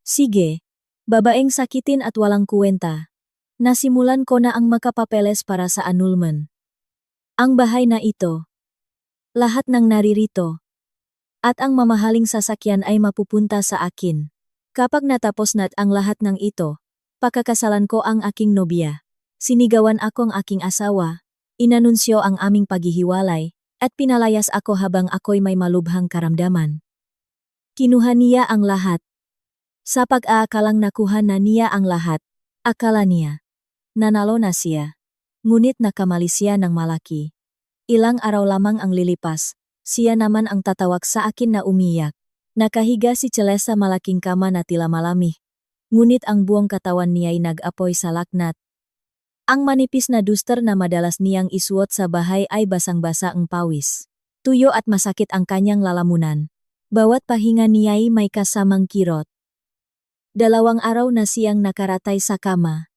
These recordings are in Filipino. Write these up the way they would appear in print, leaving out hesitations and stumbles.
Sige, babaeng sakitin at walang kuwenta. Nasimulan ko na ang makapapeles para sa annulment. Ang bahay na ito, lahat ng naririto, at ang mamahaling sasakyan ay mapupunta sa akin. Kapag natapos na ang lahat ng ito, pakakasalan ko ang aking nobya. Sinigawan akong aking asawa, inanunsyo ang aming paghihiwalay, at pinalayas ako habang ako'y may malubhang karamdaman. Kinuha niya ang lahat. Sa pag-aakalang nakuha na niya ang lahat, akala niya, nanalo na siya. Ngunit nakamali siya ng malaki. Ilang araw lamang ang lilipas, siya naman ang tatawag sa akin na umiyak. Nakahiga si Celeste sa malaking kama na tila malamig. Ngunit ang buong katawan niya'y nag-apoy sa laknat. Ang manipis na duster na madalas niyang isuot sa bahay ay basang-basa ang pawis. Tuyo at masakit ang kanyang lalamunan. Bawat pahinga niya'y may kasamang kirot. 2 araw na siyang nakaratay sa kama.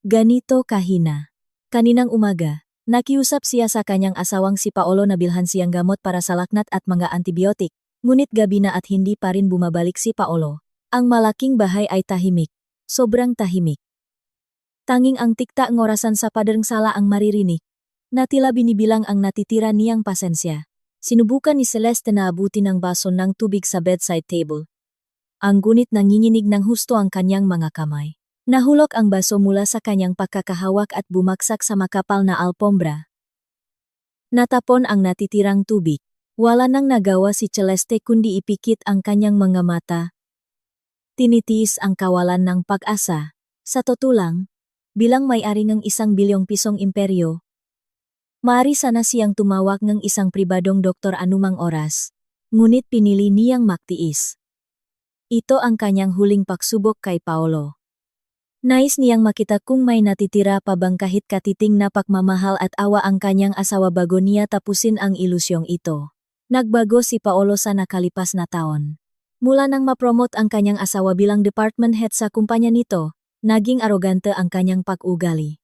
Ganito kahina. Kaninang umaga, nakiusap siya sa kanyang asawang si Paolo na bilhan siyang gamot para sa laknat at mga antibiotik. Ngunit gabi na at hindi pa rin bumabalik si Paolo. Ang malaking bahay ay tahimik. Sobrang tahimik. Tanging ang tikta ng orasan sa paderng sala ang maririnig. Na tila binibilang ang natitira niyang pasensya. Sinubukan ni Celeste na abutin ng baso ng tubig sa bedside table. Ang gunit nanginginig ng husto ang kanyang mga kamay. Nahulog ang baso mula sa kanyang pagkakahawak at bumagsak sa makapal na alpombra. Natapon ang natitirang tubig. Wala nang nagawa si Celeste kundi ipikit ang kanyang mga mata. Tinitiis ang kawalan ng pag-asa. Sa totoo lang, bilang may-ari ng 1 bilyong pisong imperyo, maaari sana siyang tumawag ng isang pribadong doktor anumang oras. Ngunit pinili niyang magtiis. Ito ang kanyang huling pagsubok kay Paolo. Nais niyang makita kung may natitira pa bang kahit katiting na pagmamahal at awa ang kanyang asawa bago niya tapusin ang ilusyong ito. Nagbago si Paolo sa nakalipas na taon. Mula nang mapromote ang kanyang asawa bilang department head sa kumpanya nito, naging arogante ang kanyang pag-ugali.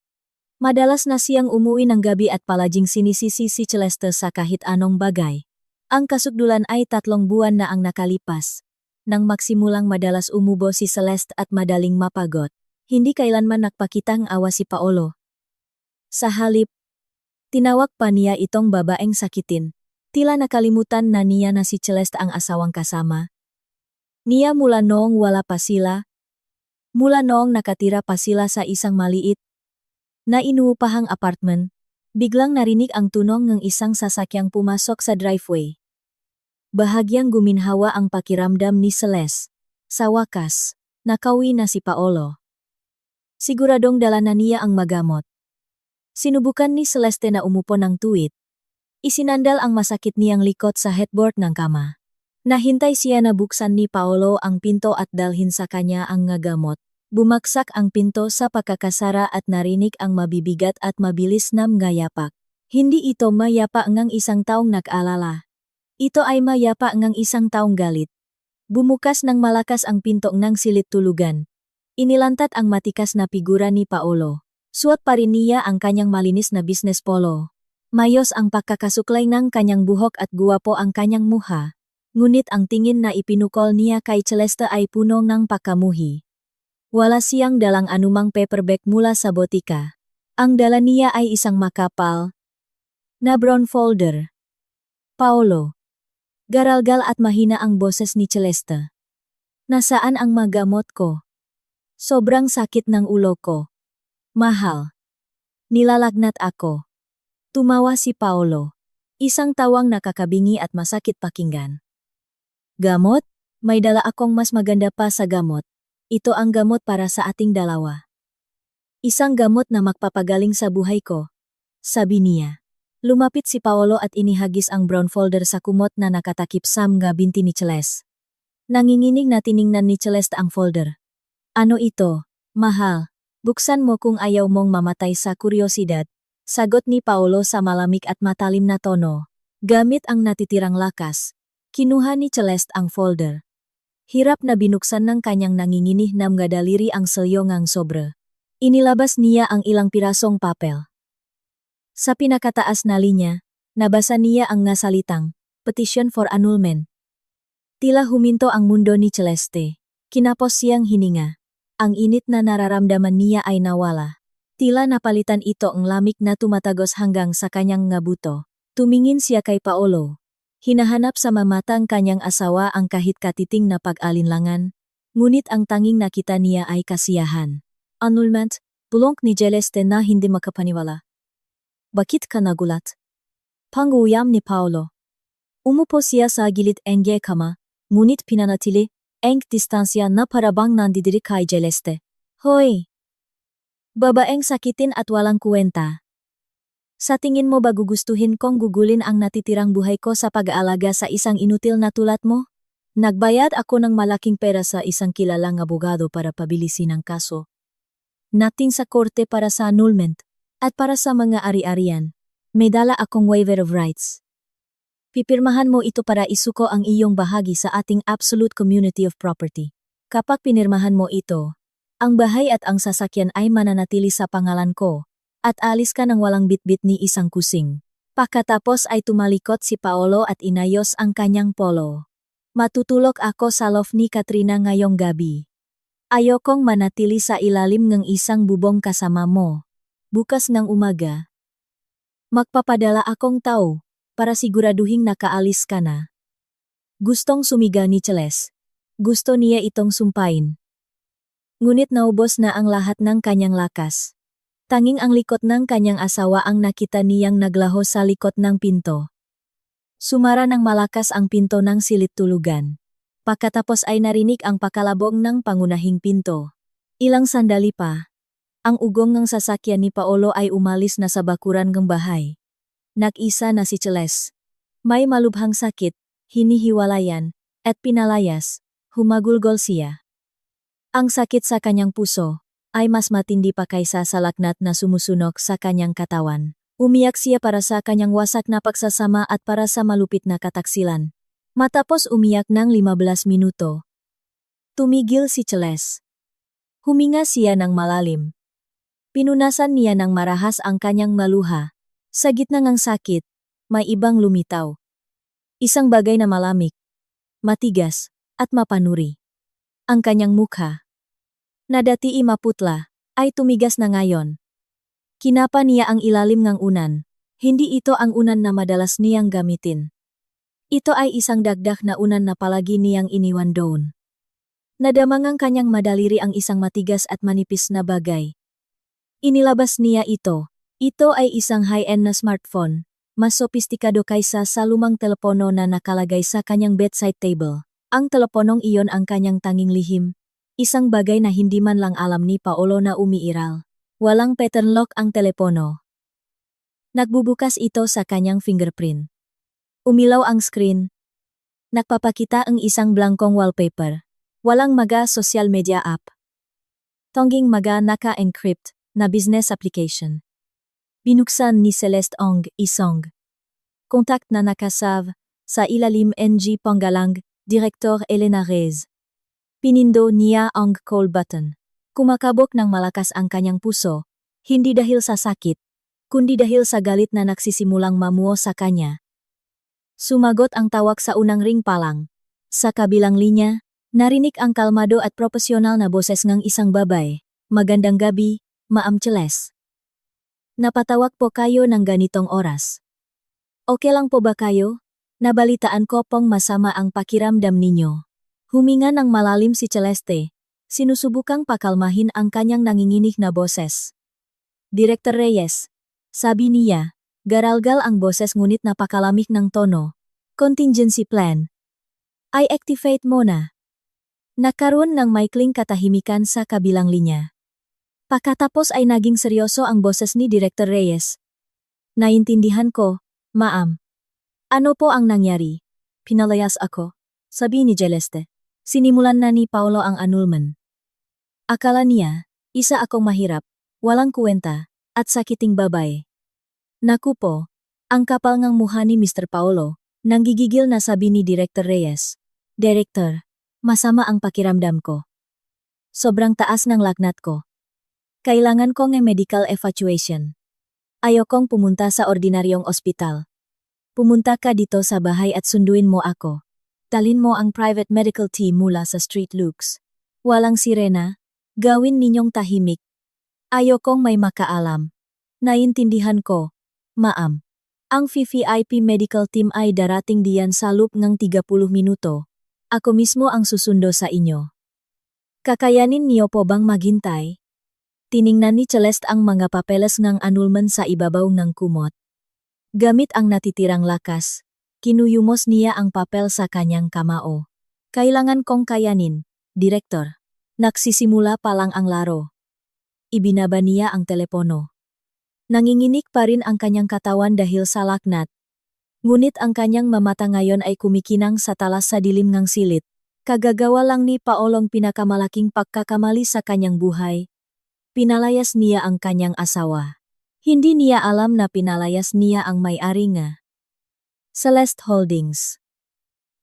Madalas na siyang umuwi ng gabi at palaging sinisisi si Celeste sa kahit anong bagay. Ang kasukdulan ay 3 buwan na ang nakalipas. Nang magsimulang madalas umubo si Celeste at madaling mapagod. Hindi kailanman nagpakitang awa si Paolo. Sa halip, tinawag pa niya itong babaeng sakitin. Tila nakalimutan na niya na si Celeste ang asawang kasama. Niya mula noong wala pa sila. Mula noong nakatira pa sila sa isang maliit na inuupahang apartment, biglang narinig ang tunog ng isang sasakyang pumasok sa driveway. Bahagyang guminhawa ang pakiramdam ni Celeste. Sa wakas, nakauwi na si Paolo. Siguradong dala na niya ang magamot. Sinubukan ni Celeste na umupo ng tuwid. Isinandal ang masakit niyang likod sa headboard ng kama. Nahintay siya na buksan ni Paolo ang pinto at dalhin sa kanya ang ngagamot. Bumaksak ang pinto sa pagkakasara at narinig ang mabibigat at mabilis na mga yapak. Hindi ito mayapa ngang isang taong nag-alala. Ito ay mayapa ngang isang taong galit. Bumukas ng malakas ang pinto ng silid tulugan. Inilantat ang matikas na figura ni Paolo. Suot pa rin niya ang kanyang malinis na business polo. Mayos ang pagkakasuklay ng kanyang buhok at guwapo ang kanyang muha. Ngunit ang tingin na ipinukol niya kay Celeste ay puno ng pagkamuhi. Wala siyang dalang anumang paperback mula sa botika. Ang dala niya ay isang makapal na brown folder. Paolo. Garalgal at mahina ang boses ni Celeste. Nasaan ang magamot ko? Sobrang sakit ng ulo ko. Mahal. Nilalagnat ako. Tumawa si Paolo. Isang tawang nakakabingi at masakit pakinggan. Gamot? May dala akong mas maganda pa sa gamot. Ito ang gamot para sa ating dalawa. Isang gamot na magpapagaling sa buhay ko. Sabi niya. Lumapit si Paolo at inihagis ang brown folder sa kumot na nakatakip sa mga binti ni Celeste. Nanginginig na tiningnan ni Celeste ang folder. Ano ito, mahal? Buksan mo kung ayaw mong mamatay sa kuryosidad, sagot ni Paolo sa malamig at matalim na tono. Gamit ang natitirang lakas, kinuha ni Celeste ang folder. Hirap na binuksan ng kanyang nanginginih na mga daliri ang selyo ngang sobre. Inilabas niya ang ilang pirasong papel. Sa pinakataas na linya, nabasa niya ang nasalitang, Petition for Annulment. Tila huminto ang mundo ni Celeste. Kinapos siyang hininga. Ang init na nararamdaman niya ay nawala. Tila napalitan ito ang lamig na tumatagos hanggang sa kanyang ngabuto. Tumingin siya kay Paolo. Hinahanap sa mamata ang kanyang asawa ang kahit katiting na pag-alinlangan, ngunit ang tanging nakita niya ay kasiyahan. Annulment, bulong ni Celeste na hindi makapaniwala. Bakit ka nagulat? Pang-uuyam ni Paolo. Umupo siya sa gilid engge kama, ngunit pinanatili ang distansya na parabang nandidiri kay Celeste. Hoy! Babaeng sakitin at walang kuwenta. Sa tingin mo ba gugustuhin kong gugulin ang natitirang buhay ko sa pag-aalaga sa isang inutil na tulad mo? Nagbayad ako ng malaking pera sa isang kilalang abogado para pabilisin ang kaso natin sa korte para sa annulment at para sa mga ari-arian. May dala akong waiver of rights. Pipirmahan mo ito para isuko ang iyong bahagi sa ating absolute community of property. Kapag pinirmahan mo ito, ang bahay at ang sasakyan ay mananatili sa pangalan ko at alis ka ng walang bitbit ni isang kusing. Pagkatapos ay tumalikot si Paolo at inayos ang kanyang polo. Matutulog ako sa loft ni Katrina ngayong gabi. Ayokong manatili sa ilalim ng isang bubong kasama mo. Bukas ng umaga, magpapadala akong tao para siguraduhing nakaalis ka na. Gustong sumiga ni Celeste. Gusto niya itong sumpain. Ngunit naubos na ang lahat ng kanyang lakas. Tanging ang likod ng kanyang asawa ang nakita niyang naglaho sa likod ng pinto. Sumara ng malakas ang pinto ng silid tulugan. Pagkatapos ay narinig ang pakalabog ng pangunahing pinto. Ilang sandali pa, ang ugong ng sasakyan ni Paolo ay umalis na sa bakuran ng bahay. Nag-isa na si Celeste. May malubhang sakit, hinihiwalayan, at pinalayas, humagulgol siya. Ang sakit sa kanyang puso ay mas matindi pa kaysa sa laknat na sumusunok sa kanyang katawan. Umiyak siya para sa kanyang wasak na pagsasama at para sa malupit na kataksilan. Matapos umiyak ng 15 minuto, tumigil si Celeste. Huminga siya ng malalim. Pinunasan niya ng marahas ang kanyang maluha. Sa gitna ng sakit, may ibang lumitaw. Isang bagay na malamig, matigas, at mapanuri. Ang kanyang mukha, na dati maputla, ay tumigas na ngayon. Kinapa niya ang ilalim ng unan. Hindi ito ang unan na madalas niyang gamitin. Ito ay isang dagdag na unan na palagi niyang iniwan doon. Nadamang ang kanyang madaliri ang isang matigas at manipis na bagay. Inilabas niya ito. Ito ay isang high-end na smartphone, mas sopistikado kaysa sa lumang telepono na nakalagay sa kanyang bedside table. Ang teleponong iyon ang kanyang tanging lihim. Isang bagay na hindi man lang alam ni Paolo na umiiral. Walang pattern lock ang telepono. Nagbubukas ito sa kanyang fingerprint. Umilaw ang screen. Nagpapakita ang isang blankong wallpaper. Walang maga social media app. Tonging maga naka-encrypt na business application. Binuksan ni Celeste ang isang contact na nakasave sa ilalim NG Pangalang, Direktor Elena Reyes. Pinindo niya ang call button. Kumakabok ng malakas ang kanyang puso, hindi dahil sa sakit, kundi dahil sa galit na nagsisimulang mamuo sa kanya. Sumagot ang tawag sa unang ring pa lang. Sa kabilang linya, narinig ang kalmado at profesional na boses ng isang babae. Magandang gabi, Ma'am Celeste. Napatawag po kayo ng ganitong oras. Okay lang po ba kayo? Nabalitaan ko pong masama ang pakiramdam ninyo. Huminga ng malalim si Celeste. Sinusubukang pakalmahin ang kanyang nanginginig na boses. Director Reyes, sabi niya, garalgal ang boses ngunit napakalamig ng tono. Contingency plan. I activate mo na. Nagkaroon ng maikling katahimikan sa kabilang linya. Pagkatapos ay naging seryoso ang boses ni Director Reyes. Naintindihan ko, ma'am. Ano po ang nangyari? Pinalayas ako, sabi ni Celeste. Sinimulan na ni Paolo ang annulment. Akala niya, isa akong mahirap, walang kuwenta, at sakiting babae. Naku po, ang kapal ngang mukha ni Mr. Paolo, nanggigigil na sabi ni Director Reyes. Director, masama ang pakiramdam ko. Sobrang taas ng lagnat ko. Kailangan ko ng medical evacuation. Ayokong pumunta sa ordinaryong ospital. Pumunta ka dito sa bahay at sunduin mo ako. Dalhin mo ang private medical team mula sa Street Lux. Walang sirena. Gawin ninyong tahimik. Ayokong may makaalam. Naintindihan ko, ma'am. Ang VVIP medical team ay darating diyan sa loob ng 30 minuto. Ako mismo ang susundo sa inyo. Kakayanin niyo po bang maghintay? Tiningnan ni Celeste ang mga papeles ng annulment sa ibabaw ng kumot. Gamit ang natitirang lakas, kinuyumos niya ang papel sa kanyang kamao. Kailangan kong kayanin, Direktor. Nagsisimula pa lang ang laro. Ibinaba niya ang telepono. Nanginginig pa rin ang kanyang katawan dahil sa laknat. Ngunit ang kanyang mamata ngayon ay kumikinang sa talas sa dilim ng silid. Kagagawa lang ni Paolong pinakamalaking pagkakamali sa kanyang buhay. Pinalayas niya ang kanyang asawa. Hindi niya alam na pinalayas niya ang may-ari nga. Celeste Holdings.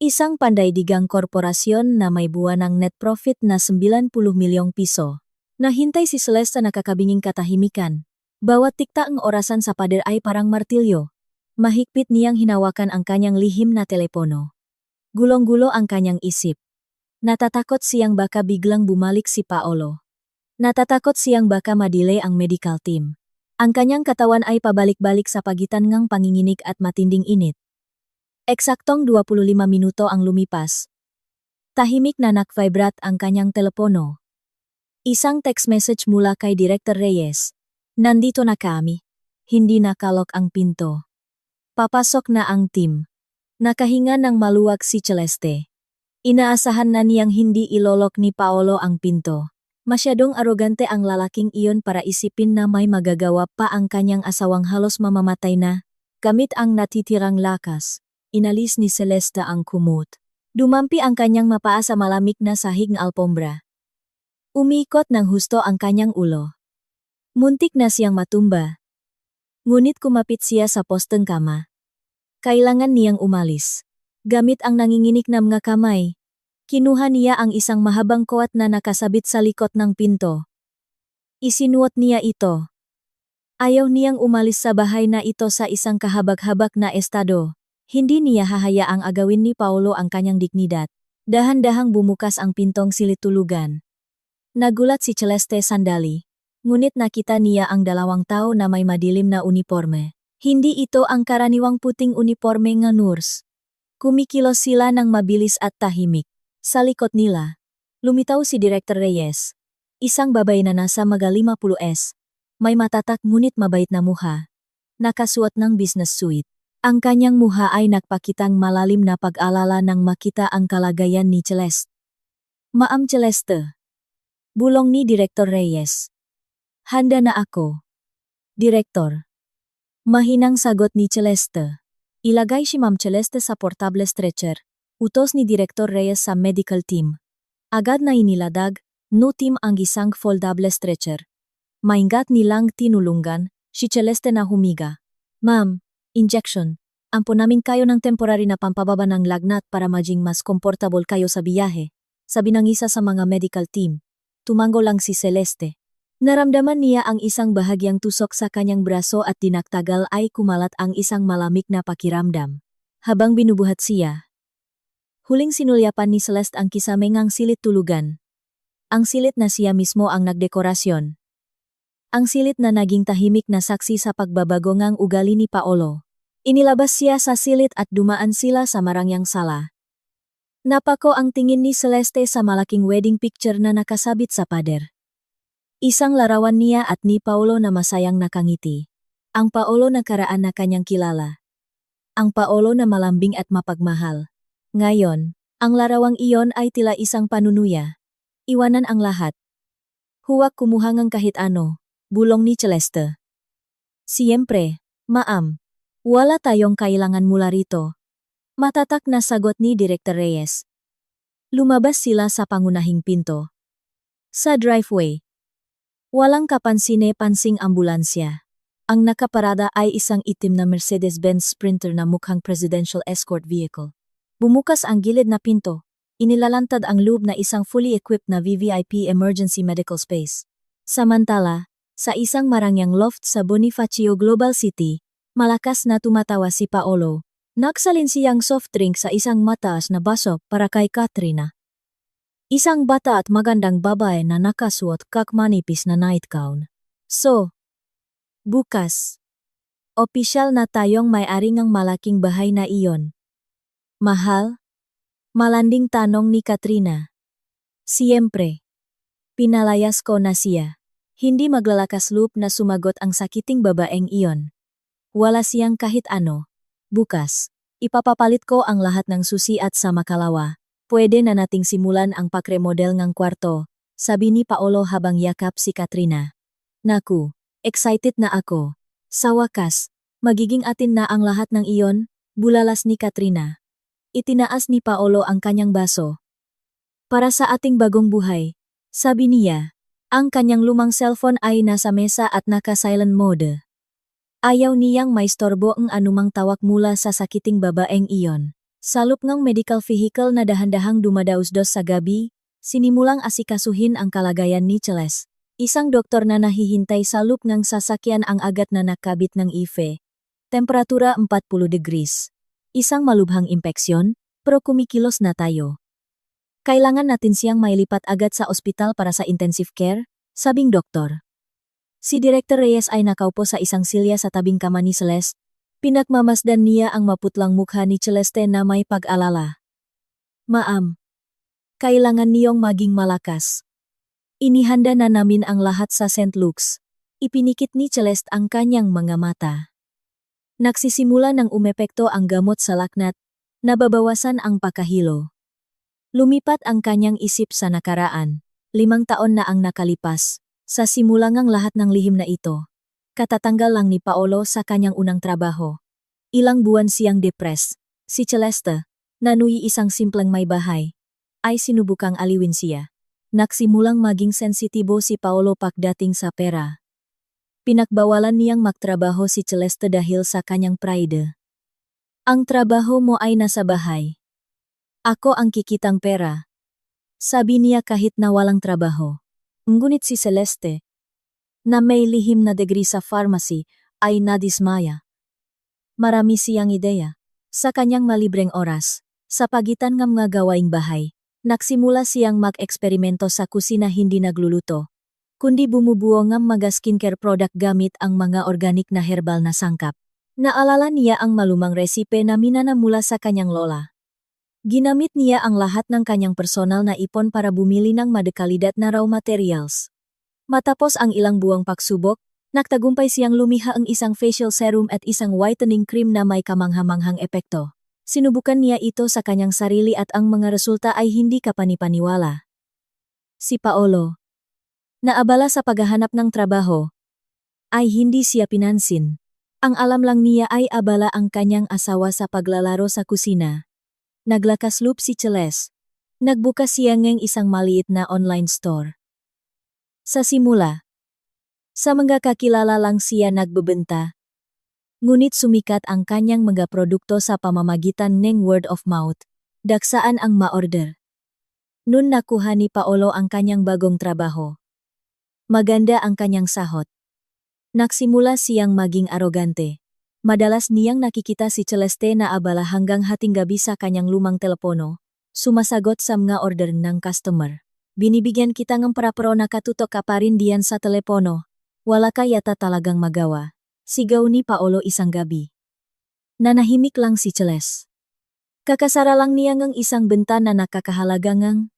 Isang pandaigdigang korporasyon na may buwanang net profit na 90 milyong piso. Nahintay si Celeste sa nakakabinging katahimikan. Bawat tiktaang orasan sa pader ay parang martilyo. Mahigpit niyang hinawakan ang kanyang lihim na telepono. Gulong-gulo ang kanyang isip. Natatakot siyang baka biglang bumalik si Paolo. Natatakot siyang baka madelay ang medical team. Ang kanyang katawan ay pabalik-balik sa pagitan ng panginginig at matinding init. Eksaktong 25 minuto ang lumipas. Tahimik na nag-vibrate ang kanyang telepono. Isang text message mula kay Director Reyes. Nandito na kami. Hindi nakalok ang pinto. Papasok na ang team. Nakahinga ng maluwag si Celeste. Inaasahan na niyang hindi ilolok ni Paolo ang pinto. Masyadong arogante ang lalaking iyon para isipin na may magagawa pa ang kanyang asawang halos mamamatay na. Gamit ang natitirang lakas, inalis ni Celeste ang kumot. Dumampi ang kanyang mapaa sa malamig na sahig ng alpombra. Umiikot ng husto ang kanyang ulo. Muntik na siyang matumba. Ngunit kumapit siya sa posteng kama. Kailangan niyang umalis. Gamit ang nanginginig na mga kamay, kinuha niya ang isang mahabang kawat na nakasabit sa likod ng pinto. Isinuot niya ito. Ayaw niyang umalis sa bahay na ito sa isang kahabag-habag na estado. Hindi niya hahayaang agawin ni Paolo ang kanyang dignidad. Dahan-dahang bumukas ang pintong silid-tulugan. Nagulat si Celeste sandali. Ngunit nakita niya ang dalawang tao na may madilim na uniforme. Hindi ito ang karaniwang puting uniforme ng nurse. Kumikilos sila ng mabilis at tahimik. Sa likod nila, lumitaw si Director Reyes. Isang babae na nasa mga 50s. May matatak ngunit mabait na muha. Nakasuot ng business suit. Ang kanyang muha ay nagpakitang malalim na pag-alala nang makita ang kalagayan ni Celeste. Ma'am Celeste. Bulong ni Director Reyes. Handa na ako. Direktor. Mahinang sagot ni Celeste. Ilagay si Ma'am Celeste sa portable stretcher. Utos ni Director Reyes sa medical team. Agad na iniladag, no team ang isang foldable stretcher. Maingat nilang tinulungan, si Celeste na humiga. Ma'am, injection. Ampo namin kayo ng temporary na pampababa ng lagnat para maging mas comfortable kayo sa biyahe. Sabi ng isa sa mga medical team. Tumango lang si Celeste. Naramdaman niya ang isang bahagyang tusok sa kanyang braso at dinaktagal ay kumalat ang isang malamig na pakiramdam. Habang binubuhat siya, huling sinulyapan ni Celeste ang kisamengang silid tulugan. Ang silid na siya mismo ang nagdekorasyon. Ang silid na naging tahimik na saksi sa pagbabago ng ugali ni Paolo. Inilabas siya sa silid at dumaan sila sa marangyang sala. Napako ang tingin ni Celeste sa malaking wedding picture na nakasabit sa pader. Isang larawan niya at ni Paolo na masayang nakangiti. Ang Paolo na karaan na kanyang kilala. Ang Paolo na malambing at mapagmahal. Ngayon, ang larawang iyon ay tila isang panunuya. Iwanan ang lahat. Huwag kumuha ng kahit ano, bulong ni Celeste. Siyempre, ma'am. Wala tayong kailangan mula rito. Matatak na sagot ni Director Reyes. Lumabas sila sa pangunahing pinto. Sa driveway. Walang kapansine-pansing ambulansya. Ang nakaparada ay isang itim na Mercedes-Benz Sprinter na mukhang presidential escort vehicle. Bumukas ang gilid na pinto. Inilalantad ang loob na isang fully equipped na VVIP emergency medical space. Samantala, sa isang marangyang loft sa Bonifacio Global City, malakas na tumatawa si Paolo. Nagsalin siyang soft drink sa isang mataas na baso para kay Katrina. Isang bata at magandang babae na nakasuot manipis na nightgown. So, bukas, opisyal na tayong may-ari ng malaking bahay na iyon. Mahal? Malanding tanong ni Katrina. Siyempre. Pinalayas ko na siya. Hindi maglalakas loob na sumagot ang sakiting babaeng iyon. Wala siyang kahit ano. Bukas, ipapapalit ko ang lahat ng susi at sa makalawa. Pwede na nating simulan ang pakremodel ng kwarto, sabi ni Paolo habang yakap si Katrina. Naku, excited na ako. Sa wakas, magiging atin na ang lahat ng iyon, bulalas ni Katrina. Itinaas ni Paolo ang kanyang baso. Para sa ating bagong buhay, sabi niya. Ang kanyang lumang cellphone ay nasa mesa at naka-silent mode. Ayaw niyang maistorbo ang anumang tawag mula sa sakiting babaeng iyon. Sa loob ng medical vehicle na dahan-dahang dumadausdos sa gabi, sinimulang asikasuhin ang kalagayan ni Celeste. Isang doktor na nahihintay sa loob ng sasakyan ang agad na nakabit ng IFE. Temperatura 40 degrees. Isang malubhang impeksyon, pero kumikilos na tayo. Kailangan natin siyang mailipat agad sa ospital para sa intensive care, sabing doktor. Si Director Reyes ay nakaupo sa isang silya sa tabing kama ni Celeste. Pinagmamasdan niya ang maputlang mukha ni Celeste na may pag-alala. Ma'am, kailangan niyong maging malakas. Inihanda na namin ang lahat sa St. Luke's. Ipinikit ni Celeste ang kanyang mga mata. Nagsisimula ng umepekto ang gamot sa laknat, nababawasan ang pagkahilo. Lumipat ang kanyang isip sa nakaraan. 5 taon na ang nakalipas. Sa simula ngang lahat ng lihim na ito, katatanggal lang ni Paolo sa kanyang unang trabaho. Ilang buwan siyang depressed. Si Celeste, na nuyi isang simpleng may bahay, ay sinubukang aliwin siya. Nagsimulang maging sensitibo si Paolo pagdating sa pera. Pinakbawalan niyang magtrabaho si Celeste dahil sa kanyang pride. Ang trabaho mo ay nasa bahay. Ako ang kikitang pera. Sabi niya kahit na walang trabaho. Ngunit si Celeste, na may lihim na degree sa pharmacy, ay nadismaya. Marami siyang ideya. Sa kanyang malibreng oras, sa pagitan ng mga gawaing bahay, nagsimula siyang mag-eksperimento sa kusina hindi nagluluto, kundi bumubuo ng mga skincare product gamit ang mga organic na herbal na sangkap. Naalala niya ang malumang resipe na minana mula sa kanyang lola. Ginamit niya ang lahat ng kanyang personal na ipon para bumili ng madekalidad na raw materials. Matapos ang ilang buwang pagsubok, nagtagumpay siyang lumikha ang isang facial serum at isang whitening cream na may kamanghamanghang epekto. Sinubukan niya ito sa kanyang sarili at ang mga resulta ay hindi kapanipaniwala. Si Paolo, na abala sa paghahanap ng trabaho, ay hindi siya pinansin. Ang alam lang niya ay abala ang kanyang asawa sa paglalaro sa kusina. Naglakas loob si Celeste. Nagbukas siya ng isang maliit na online store. Sa simula, sa mga kakilala lang siya nagbebenta. Ngunit sumikat ang kanyang mga produkto sa pamamagitan ng word of mouth. Daksaan ang ma-order. Noon nakuha ni Paolo ang kanyang bagong trabaho. Maganda ang kanyang sahot. Nagsimula siyang maging arogante. Madalas niyang nakikita si Celeste na abala hanggang hating gabi sa kanyang lumang telepono, sumasagot sa mga order ng customer. Binibigyan kita ng para-pro na katutok ka pa rin diyan sa telepono. Wala ka yata talagang magawa. Sigaw ni Paolo isang gabi. Nanahimik lang si Celeste. Kakasara lang niya ng isang benta na nakakahalaga ng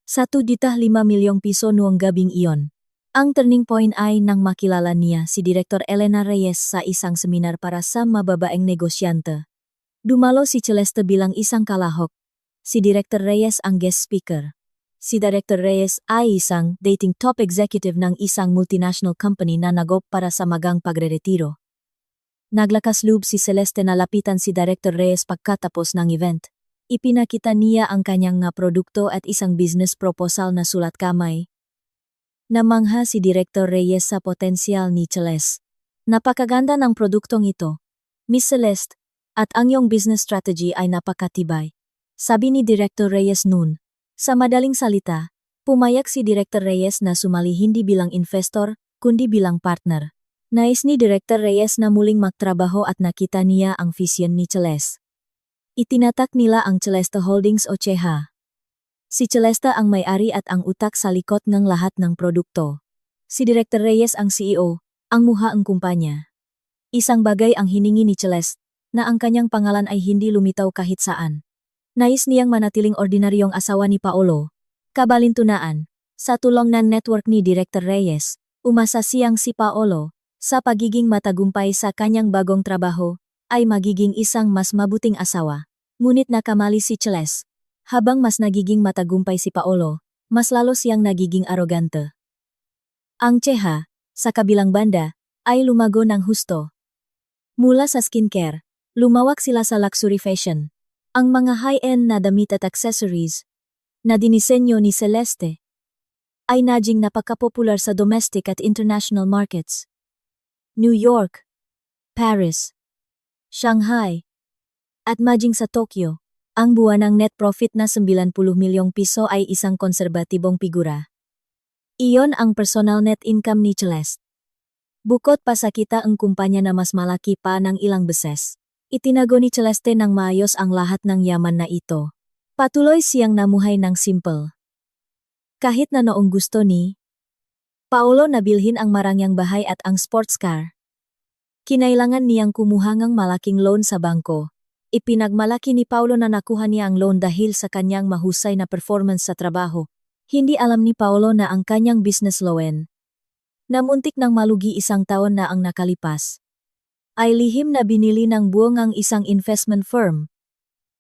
1.5 milyong piso noong gabing iyon. Ang turning point ay nang makilala niya si Direktor Elena Reyes sa isang seminar para sa mababaeng negosyante. Dumalo si Celeste bilang isang kalahok. Si Direktor Reyes ang guest speaker. Si Direktor Reyes ay isang dating top executive ng isang multinational company na nagop para sa magang pagreretiro. Naglakas loob si Celeste na lapitan si Direktor Reyes pagkatapos ng event. Ipinakita niya ang kanyang nga produkto at isang business proposal na sulat kamay. Namangha si Direktor Reyes sa potensyal ni Celeste. Napakaganda ng produktong ito, Miss Celeste, at ang iyong business strategy ay napakatibay. Sabi ni Direktor Reyes noon. Sa madaling salita, pumayag si Direktor Reyes na sumali hindi bilang investor, kundi bilang partner. Nais ni Direktor Reyes na muling magtrabaho at nakita niya ang vision ni Celeste. Itinatak nila ang Celeste Holdings o CEHA. Si Celeste ang may-ari at ang utak sa likod ng lahat ng produkto. Si Director Reyes ang CEO, ang muha ang kumpanya. Isang bagay ang hiningi ni Celeste, na ang kanyang pangalan ay hindi lumitaw kahit saan. Nais niyang manatiling ordinaryong asawa ni Paolo. Kabalintunaan, sa tulong ng network ni Director Reyes, umasa siyang si Paolo, sa pagiging matagumpay sa kanyang bagong trabaho, ay magiging isang mas mabuting asawa. Ngunit nakamali si Celeste. Habang mas nagiging matagumpay si Paolo, mas lalo siyang nagiging arogante. Ang tseha, sa kabilang banda, ay lumago ng husto. Mula sa skincare, lumawak sila sa luxury fashion. Ang mga high-end na damit at accessories, na dinisenyo ni Celeste, ay naging napakapopular sa domestic at international markets. New York, Paris, Shanghai, at maging sa Tokyo. Ang buwanang net profit na 90 milyong piso ay isang konserbatibong figura. Iyon ang personal net income ni Celeste. Bukod pa sa kita ang kumpanya na mas malaki pa ng ilang beses, itinago ni Celeste ng maayos ang lahat ng yaman na ito. Patuloy siyang namuhay ng simple. Kahit na noong gusto ni Paolo na bilhin ang marangyang bahay at ang sports car, kinailangan niyang kumuha ng malaking loan sa bangko. Ipinagmalaki ni Paolo na nakuha niya ang loan dahil sa kanyang mahusay na performance sa trabaho. Hindi alam ni Paolo na ang kanyang business loan, na muntik nang malugi isang taon na ang nakalipas, ay lihim na binili ng buong ang isang investment firm.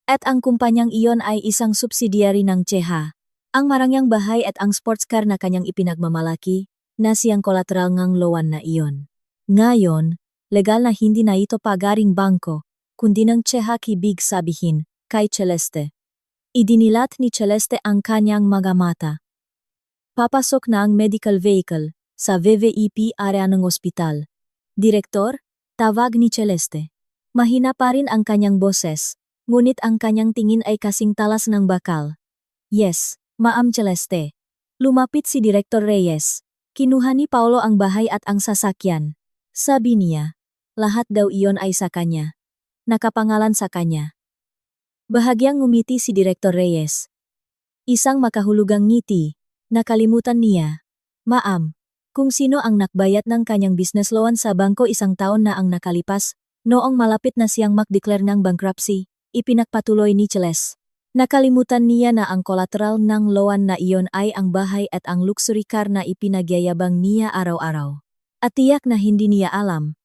At ang kumpanyang iyon ay isang subsidiary ng tseha. Ang marangyang bahay at ang sports car na kanyang ipinagmamalaki, na siyang collateral ng loan na iyon. Ngayon, legal na hindi na ito pagaring bangko, kundi ng tseha kibig sabihin, kay Celeste. Idinilat ni Celeste ang kanyang mga mata. Papasok na ang medical vehicle sa VVEP area ng ospital. Direktor, tawag ni Celeste. Mahina pa rin ang kanyang boses, ngunit ang kanyang tingin ay kasing talas ng bakal. Yes, Ma'am Celeste. Lumapit si Director Reyes. Kinuha ni Paolo ang bahay at ang sasakyan. Sabi niya, lahat daw iyon ay sa kanya. Nakapangalan sa kanya. Bahagyang ngumiti si Director Reyes. Isang makahulugang ngiti, nakalimutan niya. Ma'am, kung sino ang nakbayat ng kanyang business loan sa bangko isang taon na ang nakalipas, noong malapit na siyang mag-declare ng bankruptcy, ipinagpatuloy ni Celeste. Nakalimutan niya na ang collateral ng loan na iyon ay ang bahay at ang luxury car na ipinagyayabang niya araw-araw. At tiyak na hindi niya alam.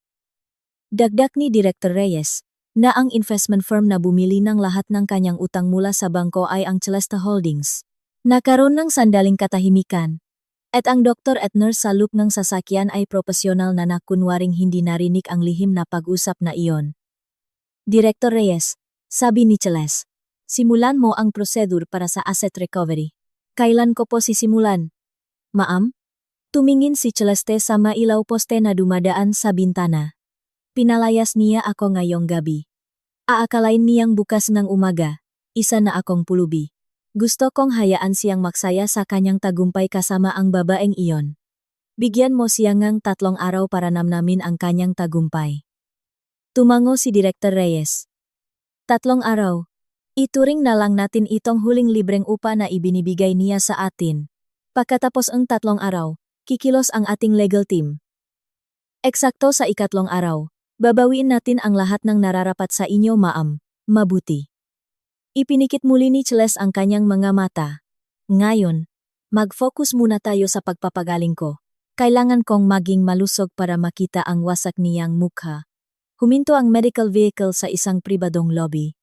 Dagdag ni Director Reyes, na ang investment firm na bumili ng lahat ng kanyang utang mula sa bangko ay ang Celeste Holdings. Nakaroon ng sandaling katahimikan, at ang doktor at nurse sa loop ng sasakyan ay profesional na nakunwaring hindi narinig ang lihim na pag-usap na iyon. Director Reyes, sabi ni Celeste, simulan mo ang prosedur para sa asset recovery. Kailan ko po sisimulan? Ma'am? Tumingin si Celeste sa mailaw poste na dumadaan sa bintana. Pinalayas niya ako ngayong gabi. Aakalain niyang bukas ng umaga, isa na akong pulubi. Gusto kong hayaan siyang magsaya sa kanyang tagumpay kasama ang babaeng iyon. Bigyan mo siya ng 3 araw para namnamin ang kanyang tagumpay. Tumango si Director Reyes. 3 araw. Ituring na lang natin itong huling libreng upa na ibinibigay niya sa atin. Pagkatapos ang 3 araw, kikilos ang ating legal team. Eksakto sa 3 araw. Babawiin natin ang lahat ng nararapat sa inyo, ma'am. Mabuti. Ipinikit muli ni Celeste ang kanyang mga mata. Ngayon, mag-focus muna tayo sa pagpapagaling ko. Kailangan kong maging malusog para makita ang wasak niyang mukha. Huminto ang medical vehicle sa isang pribadong lobby.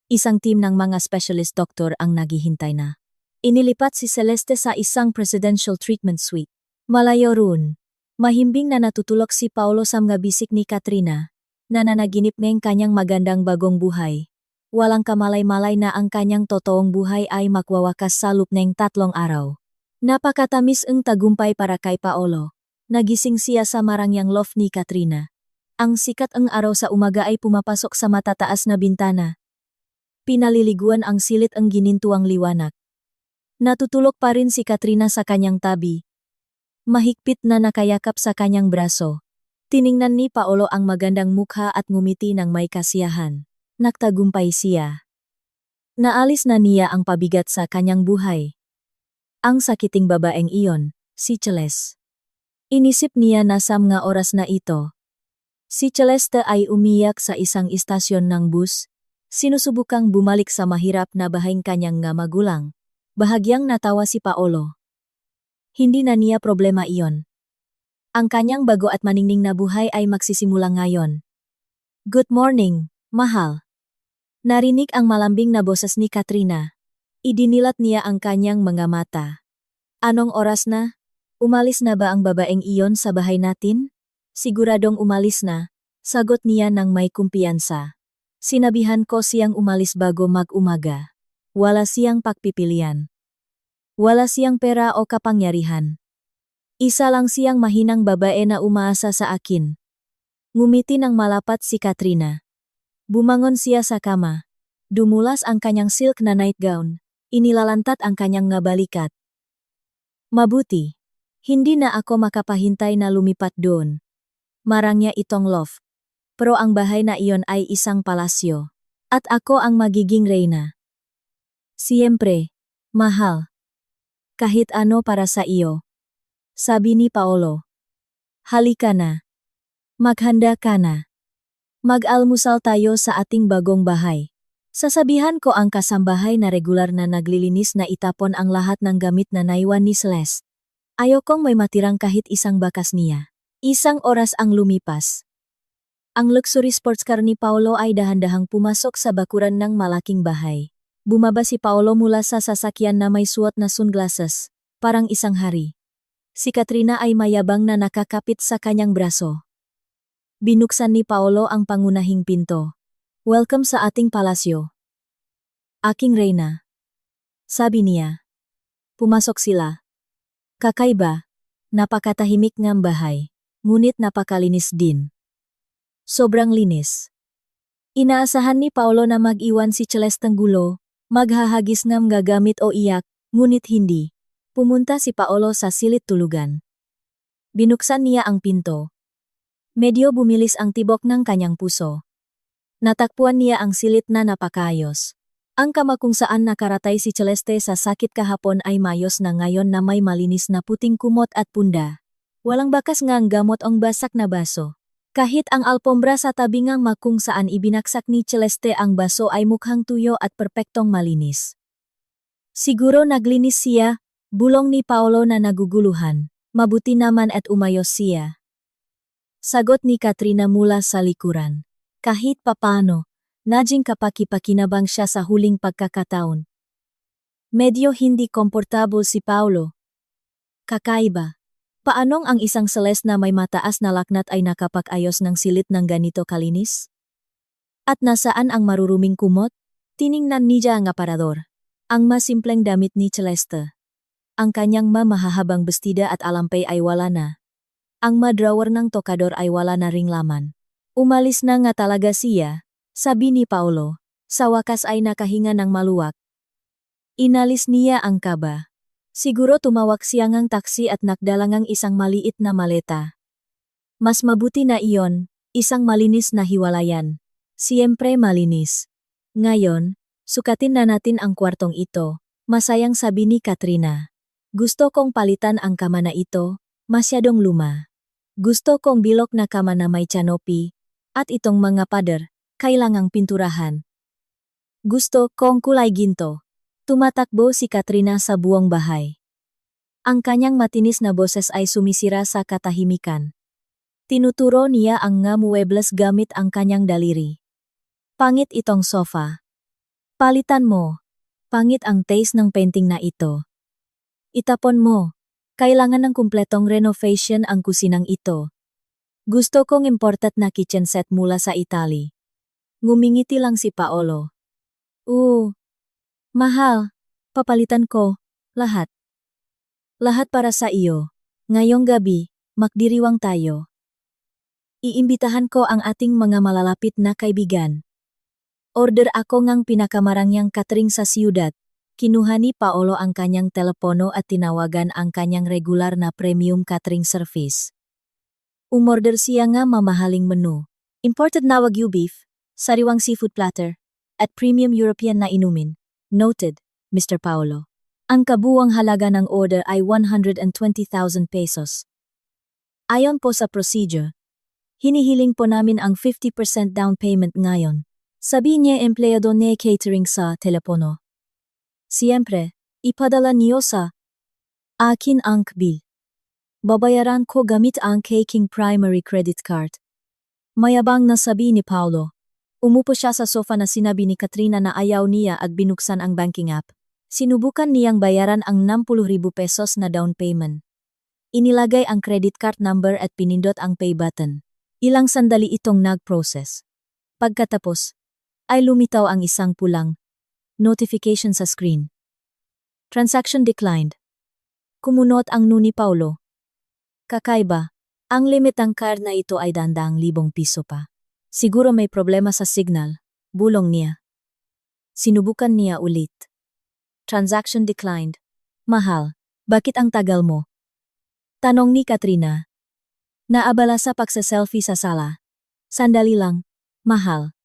Isang team ng mga specialist doctor ang naghihintay na. Inilipat si Celeste sa isang presidential treatment suite. Malayo roon. Mahimbing na natutulog si Paolo sa mga bisik ni Katrina, na nanaginip ng kanyang magandang bagong buhay. Walang kamalay-malay na ang kanyang totoong buhay ay magwawakas sa loob ng 3 araw. Napakatamis ang tagumpay para kay Paolo. Nagising siya sa marangyang loft ni Katrina. Ang sikat ang araw sa umaga ay pumapasok sa matataas na bintana. Pinaliliguan ang silit ang ginintuang liwanag. Natutulog pa rin si Katrina sa kanyang tabi. Mahigpit na nakayakap sa kanyang braso. Tiningnan ni Paolo ang magandang mukha at ngumiti ng may kasiyahan. Nagtagumpay siya. Naalis na niya ang pabigat sa kanyang buhay. Ang sakiting babaeng iyon, si Celeste. Inisip niya na sa mga oras na ito. Si Celeste ay umiyak sa isang istasyon ng bus, sinusubukang bumalik sa mahirap na bahayng kanyang nga magulang. Bahagyang natawa si Paolo. Hindi na niya problema iyon. Ang kanyang bago at maningning na buhay ay magsisimula ngayon. Good morning, mahal. Narinig ang malambing na boses ni Katrina. Idinilat niya ang kanyang mga mata. Anong oras na? Umalis na ba ang babaeng iyon sa bahay natin? Siguradong umalis na, sagot niya ng may kumpiyansa. Sinabihan ko siyang umalis bago mag-umaga. Wala siyang pagpipilian. Wala siyang pera o kapangyarihan. Isa lang siyang mahinang babae na umaasa sa akin. Ngumiti ng malapat si Katrina. Bumangon siya sa kama. Dumulas ang kanyang silk na nightgown. Inilalantat ang kanyang nga balikat. Mabuti. Hindi na ako makapahintay na lumipat doon. Marangya itong loft. Pero ang bahay na iyon ay isang palasyo. At ako ang magiging reyna. Siyempre, mahal. Kahit ano para sa iyo. Sabi ni Paolo. Halika na. Maghanda ka na. Mag-almusal tayo sa ating bagong bahay. Sasabihan ko ang kasambahay na regular na naglilinis na itapon ang lahat ng gamit na naiwan ni Celeste. Ayokong may matirang kahit isang bakas niya. Isang oras ang lumipas. Ang luxury sports car ni Paolo ay dahan-dahang pumasok sa bakuran ng malaking bahay. Bumaba si Paolo mula sa sasakyan na may suot na sunglasses, parang isang hari. Si Katrina ay mayabang na nakakapit sa kanyang braso. Binuksan ni Paolo ang pangunahing pinto. Welcome sa ating palasyo. Aking reyna. Sabi niya. Pumasok sila. Kakaiba, napakatahimik ng bahay, ngunit napakalinis din. Sobrang linis. Inaasahan ni Paolo na mag-iwan si Celeste ng gulo, maghahagis ng gagamit o iyak, ngunit hindi. Pumunta si Paolo sa silid tulugan. Binuksan niya ang pinto. Medyo bumilis ang tibok ng kanyang puso. Natakpuan niya ang silid na napakayos. Ang kama kung saan nakaratay si Celeste sa sakit kahapon ay mayos na ngayon na may malinis na puting kumot at punda. Walang bakas ngang gamot ang basak na baso. Kahit ang alpombra sa tabi ngang makung saan ibinaksak ni Celeste ang baso ay mukhang tuyo at perpektong malinis. Siguro naglinis siya, bulong ni Paolo na naguguluhan. Mabuti naman at umayos siya. Sagot ni Katrina mula sa likuran. Kahit papano, naging kapaki-pakinabang siya sa huling pagkakataon. Medyo hindi komportable si Paolo. Kakaiba. Paanong ang isang Celeste na may mataas na laknat ay nakapag-ayos ng silid ng ganito kalinis? At nasaan ang maruruming kumot? Tiningnan niya ang aparador. Ang masimpleng damit ni Celeste. Ang kanyang mahahabang bestida at alampay ay wala na. Ang madrawer ng tokador ay wala na ring laman. Umalis na nga talaga siya, sabi ni Paolo. Sa wakas ay nakahinga ng maluwag. Inalis niya ang kaba. Siguro tumawag siya ngang taksi at nakdalangang isang maliit na maleta. Mas mabuti na iyon, isang malinis na hiwalayan. Siyempre malinis. Ngayon, sukatin na natin ang kwartong ito, masayang sabi ni Katrina. Gusto kong palitan ang kama na ito, masyadong luma. Gusto kong bilog na kama na may canopy, at itong mga pader, kailangang pinturahan. Gusto kong kulay ginto. Tumatakbo si Katrina sa buong bahay. Ang kanyang matinis na boses ay sumisira sa katahimikan. Tinuturo niya ang nga muebles gamit ang kanyang daliri. Pangit itong sofa. Palitan mo. Pangit ang taste ng painting na ito. Itapon mo. Kailangan ng kumpletong renovation ang kusinang ito. Gusto kong imported na kitchen set mula sa Italy. Ngumingiti lang si Paolo. Mahal. Papalitan ko. Lahat. Lahat para sa iyo. Ngayong gabi, magdiriwang tayo. Iimbitahan ko ang ating mga malalapit na kaibigan. Order ako ngang pinakamarangyang catering sa siyudad. Kinuha ni Paolo ang kanyang telepono at tinawagan ang kanyang regular na premium catering service. Umorder siya nga mamahaling menu. Imported na Wagyu beef, sariwang seafood platter, at premium European na inumin. Noted, Mr. Paolo. Ang kabuwang halaga ng order ay 120,000 pesos. Ayon po sa procedure, hinihiling po namin ang 50% down payment ngayon. Sabi niya empleyado ni catering sa telepono. Siyempre, ipadala niyo sa akin ang bill. Babayaran ko gamit ang King primary credit card. Mayabang na sabi ni Paolo. Umupo siya sa sofa na sinabi ni Katrina na ayaw niya at binuksan ang banking app. Sinubukan niyang bayaran ang 60,000 pesos na down payment. Inilagay ang credit card number at pinindot ang pay button. Ilang sandali itong nag-process. Pagkatapos, ay lumitaw ang isang pulang notification sa screen. Transaction declined. Kumunot ang nuni Paolo. Kakaiba, ang limit ng card na ito ay 100,000 piso pa. Siguro may problema sa signal, bulong niya. Sinubukan niya ulit. Transaction declined. Mahal, bakit ang tagal mo? Tanong ni Katrina. Naabala sa pagsa-selfie sa sala. Sandali lang, mahal.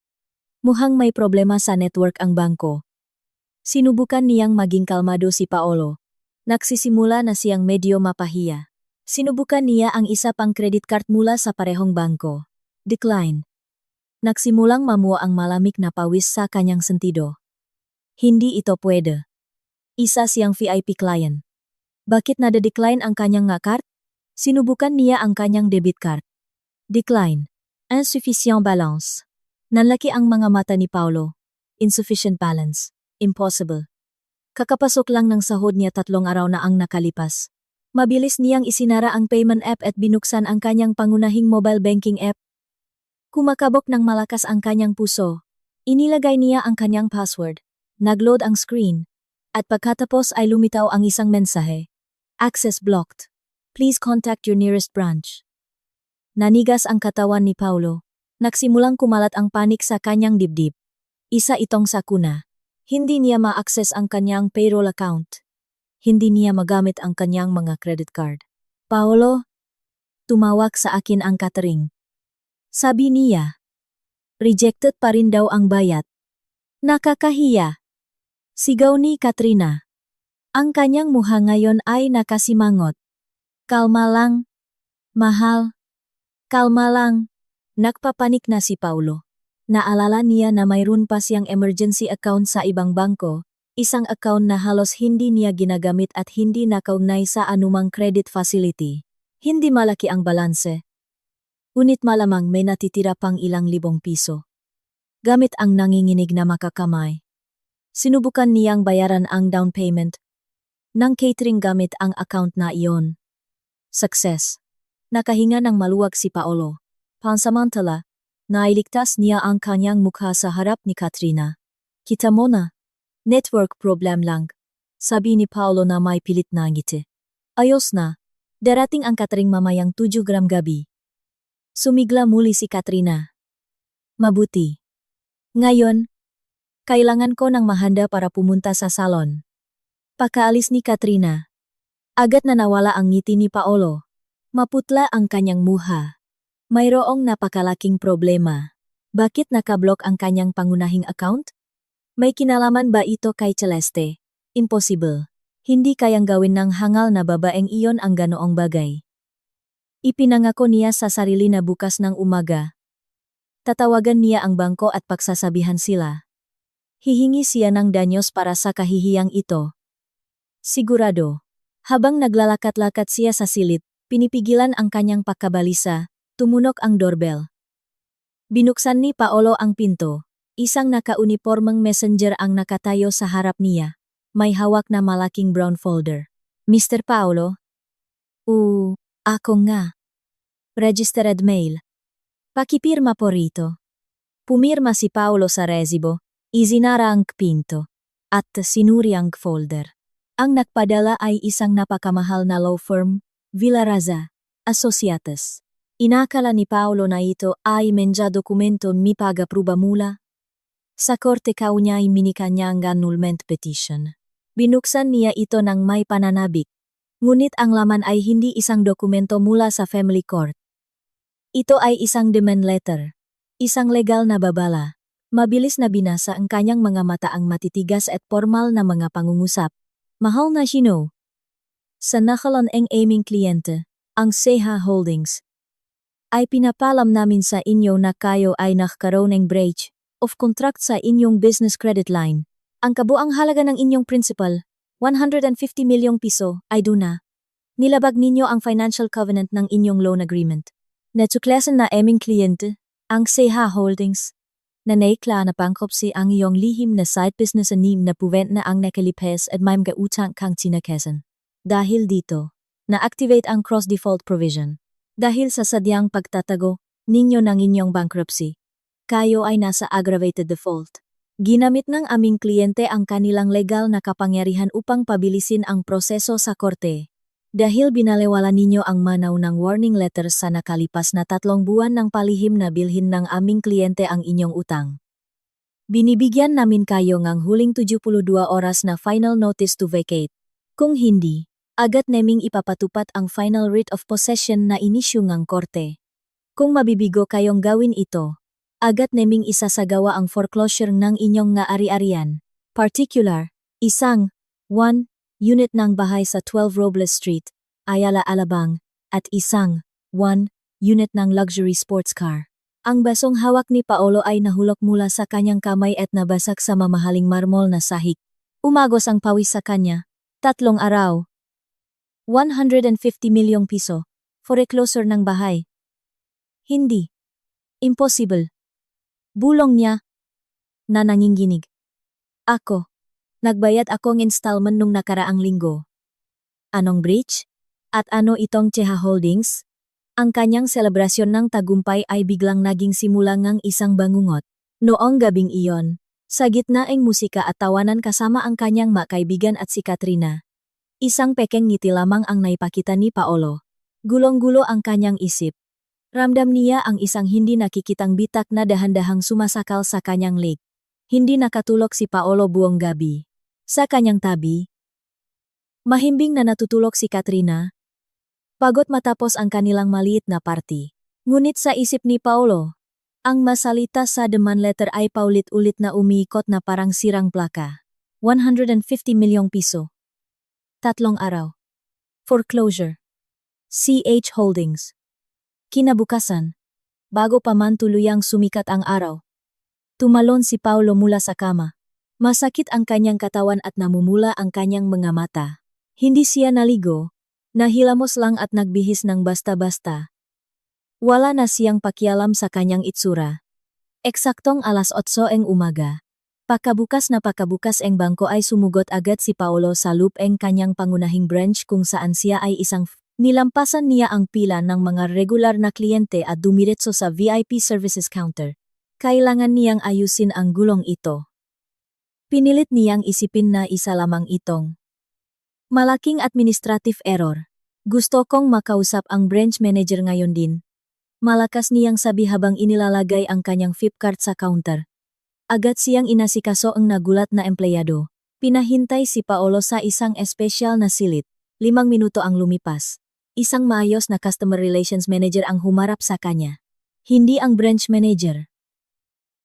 Mukhang may problema sa network ang bangko. Sinubukan niyang maging kalmado si Paolo. Nagsisimula na siyang medyo mapahiya. Sinubukan niya ang isa pang credit card mula sa parehong bangko. Decline. Nagsimulang mamuo ang malamig na pawis sa kanyang sentido. Hindi ito pwede. Isa siyang VIP client. Bakit nade-decline ang kanyang card? Sinubukan niya ang kanyang debit card. Decline. Insufficient balance. Nanlaki ang mga mata ni Paolo. Insufficient balance. Impossible. Kakapasok lang ng sahod niya 3 araw na ang nakalipas. Mabilis niyang isinara ang payment app at binuksan ang kanyang pangunahing mobile banking app. Kumakabok ng malakas ang kanyang puso. Inilagay niya ang kanyang password. Nagload ang screen. At pagkatapos ay lumitaw ang isang mensahe. Access blocked. Please contact your nearest branch. Nanigas ang katawan ni Paolo. Nagsimulang kumalat ang panik sa kanyang dibdib. Isa itong sakuna. Hindi niya ma-access ang kanyang payroll account. Hindi niya magamit ang kanyang mga credit card. Paolo, tumawag sa akin ang catering. Sabi niya. Rejected pa rin daw ang bayad. Nakakahiya. Sigaw ni Katrina. Ang kanyang mukha ngayon ay nakasimangot. Kalma lang. Mahal. Kalma lang. Nagpapanik na si Paolo. Naalala niya na mayroon pa siyang emergency account sa ibang bangko, isang account na halos hindi niya ginagamit at hindi nakaugnay sa anumang credit facility. Hindi malaki ang balanse. Ngunit malamang may natitira pang ilang libong piso. Gamit ang nanginginig na makakamay. Sinubukan niyang bayaran ang down payment ng catering gamit ang account na iyon. Success. Nakahinga ng maluwag si Paolo. Pansamantala, nailigtas niya ang kanyang mukha sa harap ni Katrina. Kita mo na. Network problem lang. Sabi ni Paolo na may pilit na ngiti. Ayos na. Darating ang catering mamayang 7 gram gabi. Sumigla muli si Katrina. Mabuti. Ngayon, kailangan ko ng mahanda para pumunta sa salon. Pagkaalis ni Katrina, agad na nawala ang ngiti ni Paolo. Maputla ang kanyang muha. Mayroong napakalaking problema. Bakit nakablock ang kanyang pangunahing account? May kinalaman ba ito kay Celeste? Impossible. Hindi kayang gawin ng hangal na babaeng iyon ang ganoong bagay. Ipinangako niya sa sarili na bukas ng umaga. Tatawagan niya ang bangko at pagsasabihan sila. Hihingi siya ng danyos para sa kahihiyang ito. Sigurado. Habang naglalakat-lakat siya sa silid, pinipigilan ang kanyang pagkabalisa, tumunok ang doorbell. Binuksan ni Paolo ang pinto. Isang naka-unipormang messenger ang nakatayo sa harap niya. May hawak na malaking brown folder. Mr. Paolo? Ako nga. Registered mail. Pakipirma po rito. Pumirma si Paolo sa resibo. Isinara ang pinto. At sinuri ang folder. Ang nagpadala ay isang napakamahal na law firm, Villaraza Associates. Inakala ni Paolo na ito ay menja dokumento mi pag-apruba mula sa korte kaugnay minikanyang annulment petition. Binuksan niya ito ng may pananabik. Ngunit ang laman ay hindi isang dokumento mula sa family court. Ito ay isang demand letter. Isang legal na babala. Mabilis na binasa ang kanyang mga mata ang matitigas at formal na mga pangungusap. Mahal na Shino. Sa nakalan ang aming kliyente, ang Seha Holdings, ay pinapalam namin sa inyo na kayo ay nakakaroon ng breach of contract sa inyong business credit line. Ang kabuang halaga ng inyong principal, 150 milyong piso, ay duna. Nilabag ninyo ang financial covenant ng inyong loan agreement. Natuklasan na aming kliyente, ang Seha Holdings, na naikla na bankruptcy ang iyong lihim na side business anim na puwent na ang nakalipes at may mga utang kang tinakasan. Dahil dito, na-activate ang cross-default provision. Dahil sa sadyang pagtatago ninyo ng inyong bankruptcy, kayo ay nasa aggravated default. Ginamit ng aming kliyente ang kanilang legal na kapangyarihan upang pabilisin ang proseso sa korte. Dahil binalewala ninyo ang manaw ng warning letter sa nakalipas na 3 buwan ng palihim na bilhin ng aming kliyente ang inyong utang. Binibigyan namin kayo ng huling 72 oras na final notice to vacate. Kung hindi, agad naming ipapatupat ang final writ of possession na inisyu ng korte. Kung mabibigo kayong gawin ito, agad naming isasagawa ang foreclosure ng inyong nga ari-arian. Particular, isang 1. Unit ng bahay sa 12 Robles Street, Ayala, Alabang, at isang 1. Unit ng luxury sports car. Ang basong hawak ni Paolo ay nahulog mula sa kanyang kamay at nabasag sa mamahaling marmol na sahig. Umagos ang pawis sa kanya. 3 araw. 150 milyong piso. Foreclosure ng bahay. Hindi. Impossible. Bulong niya na nanginginig. Ako. Nagbayad akong installment nung nakaraang linggo. Anong breach? At ano itong Seha Holdings? Ang kanyang selebrasyon ng tagumpay ay biglang naging simula ng isang bangungot. Noong gabing iyon, sa gitna ng musika at tawanan kasama ang kanyang makaibigan at si Katrina. Isang pekeng ngiti lamang ang naipakita ni Paolo. Gulong-gulo ang kanyang isip. Ramdam niya ang isang hindi nakikitang bitak na dahan-dahang sumasakal sa kanyang leg. Hindi nakatulog si Paolo buong gabi. Sa kanyang tabi, mahimbing na natutulog si Katrina. Pagod matapos ang kanilang maliit na party. Ngunit sa isip ni Paolo, ang masalita sa demand letter ay paulit-ulit na umiikot na parang sirang plaka. 150 milyong piso. 3 araw. Foreclosure. CH Holdings. Kinabukasan, bago pa man tuluyang sumikat ang araw, tumalon si Paolo mula sa kama. Masakit ang kanyang katawan at namumula ang kanyang mga mata. Hindi siya naligo, nahilamos lang at nagbihis ng basta-basta. Wala na siyang pakialam sa kanyang itsura. Eksaktong alas 8 ng umaga. Pakabukas ang bangko ay sumugot agad si Paolo sa loop ng kanyang pangunahing branch kung saan siya ay isang nilampasan niya ang pila ng mga regular na kliyente at dumiretso sa VIP services counter. Kailangan niyang ayusin ang gulong ito. Pinilit niyang isipin na isa lamang itong malaking administrative error. Gusto kong makausap ang branch manager ngayon din. Malakas niyang sabi habang inilalagay ang kanyang flip card sa counter. Agad siyang inasikaso ang nagulat na empleyado. Pinahintay si Paolo sa isang espesyal na silid. 5 minuto ang lumipas. Isang maayos na customer relations manager ang humarap sa kanya. Hindi ang branch manager.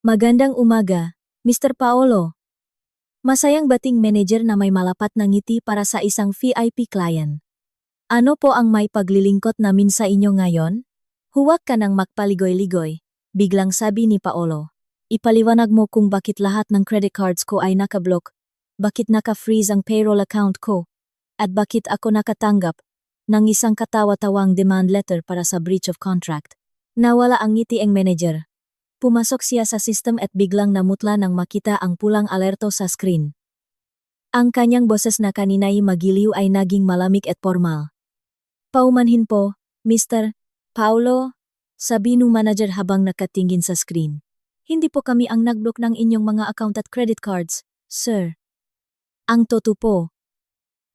Magandang umaga, Mr. Paolo. Masayang bating manager na may malapat na ngiti para sa isang VIP client. Ano po ang may paglilingkod namin sa inyo ngayon? Huwag ka nang magpaligoy-ligoy, biglang sabi ni Paolo. Ipaliwanag mo kung bakit lahat ng credit cards ko ay nakablock, bakit naka-freeze ang payroll account ko, at bakit ako nakatanggap ng isang katawa-tawang demand letter para sa breach of contract. Nawala ang ngiti ang manager. Pumasok siya sa system at biglang namutla nang makita ang pulang alerto sa screen. Ang kanyang boses na kanina'y magiliw ay naging malamig at formal. Paumanhin po, Mr. Paolo, sabi nung manager habang nakatingin sa screen. Hindi po kami ang nagblock ng inyong mga account at credit cards, sir. Ang totoo po.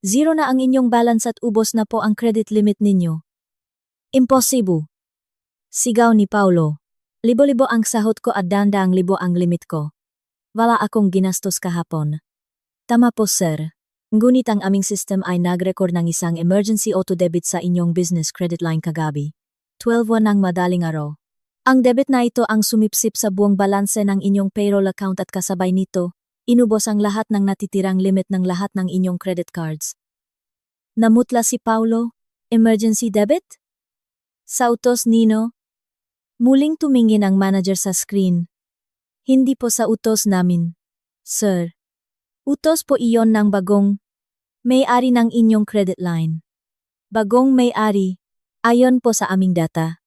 0 na ang inyong balance at ubos na po ang credit limit ninyo. Impossible. Sigaw ni Paolo. Libo-libo ang sahod ko at daang libo ang limit ko. Wala akong ginastos kahapon. Tama po sir. Ngunit ang aming system ay nag-record ng isang emergency auto-debit sa inyong business credit line kagabi. 12 ng madaling araw. Ang debit na ito ang sumipsip sa buong balanse ng inyong payroll account at kasabay nito, inubos ang lahat ng natitirang limit ng lahat ng inyong credit cards. Namutla si Paulo, emergency debit? Sa utos nino? Muling tumingin ang manager sa screen. Hindi po sa utos namin, sir. Utos po iyon ng bagong may-ari ng inyong credit line. Bagong may-ari, ayon po sa aming data.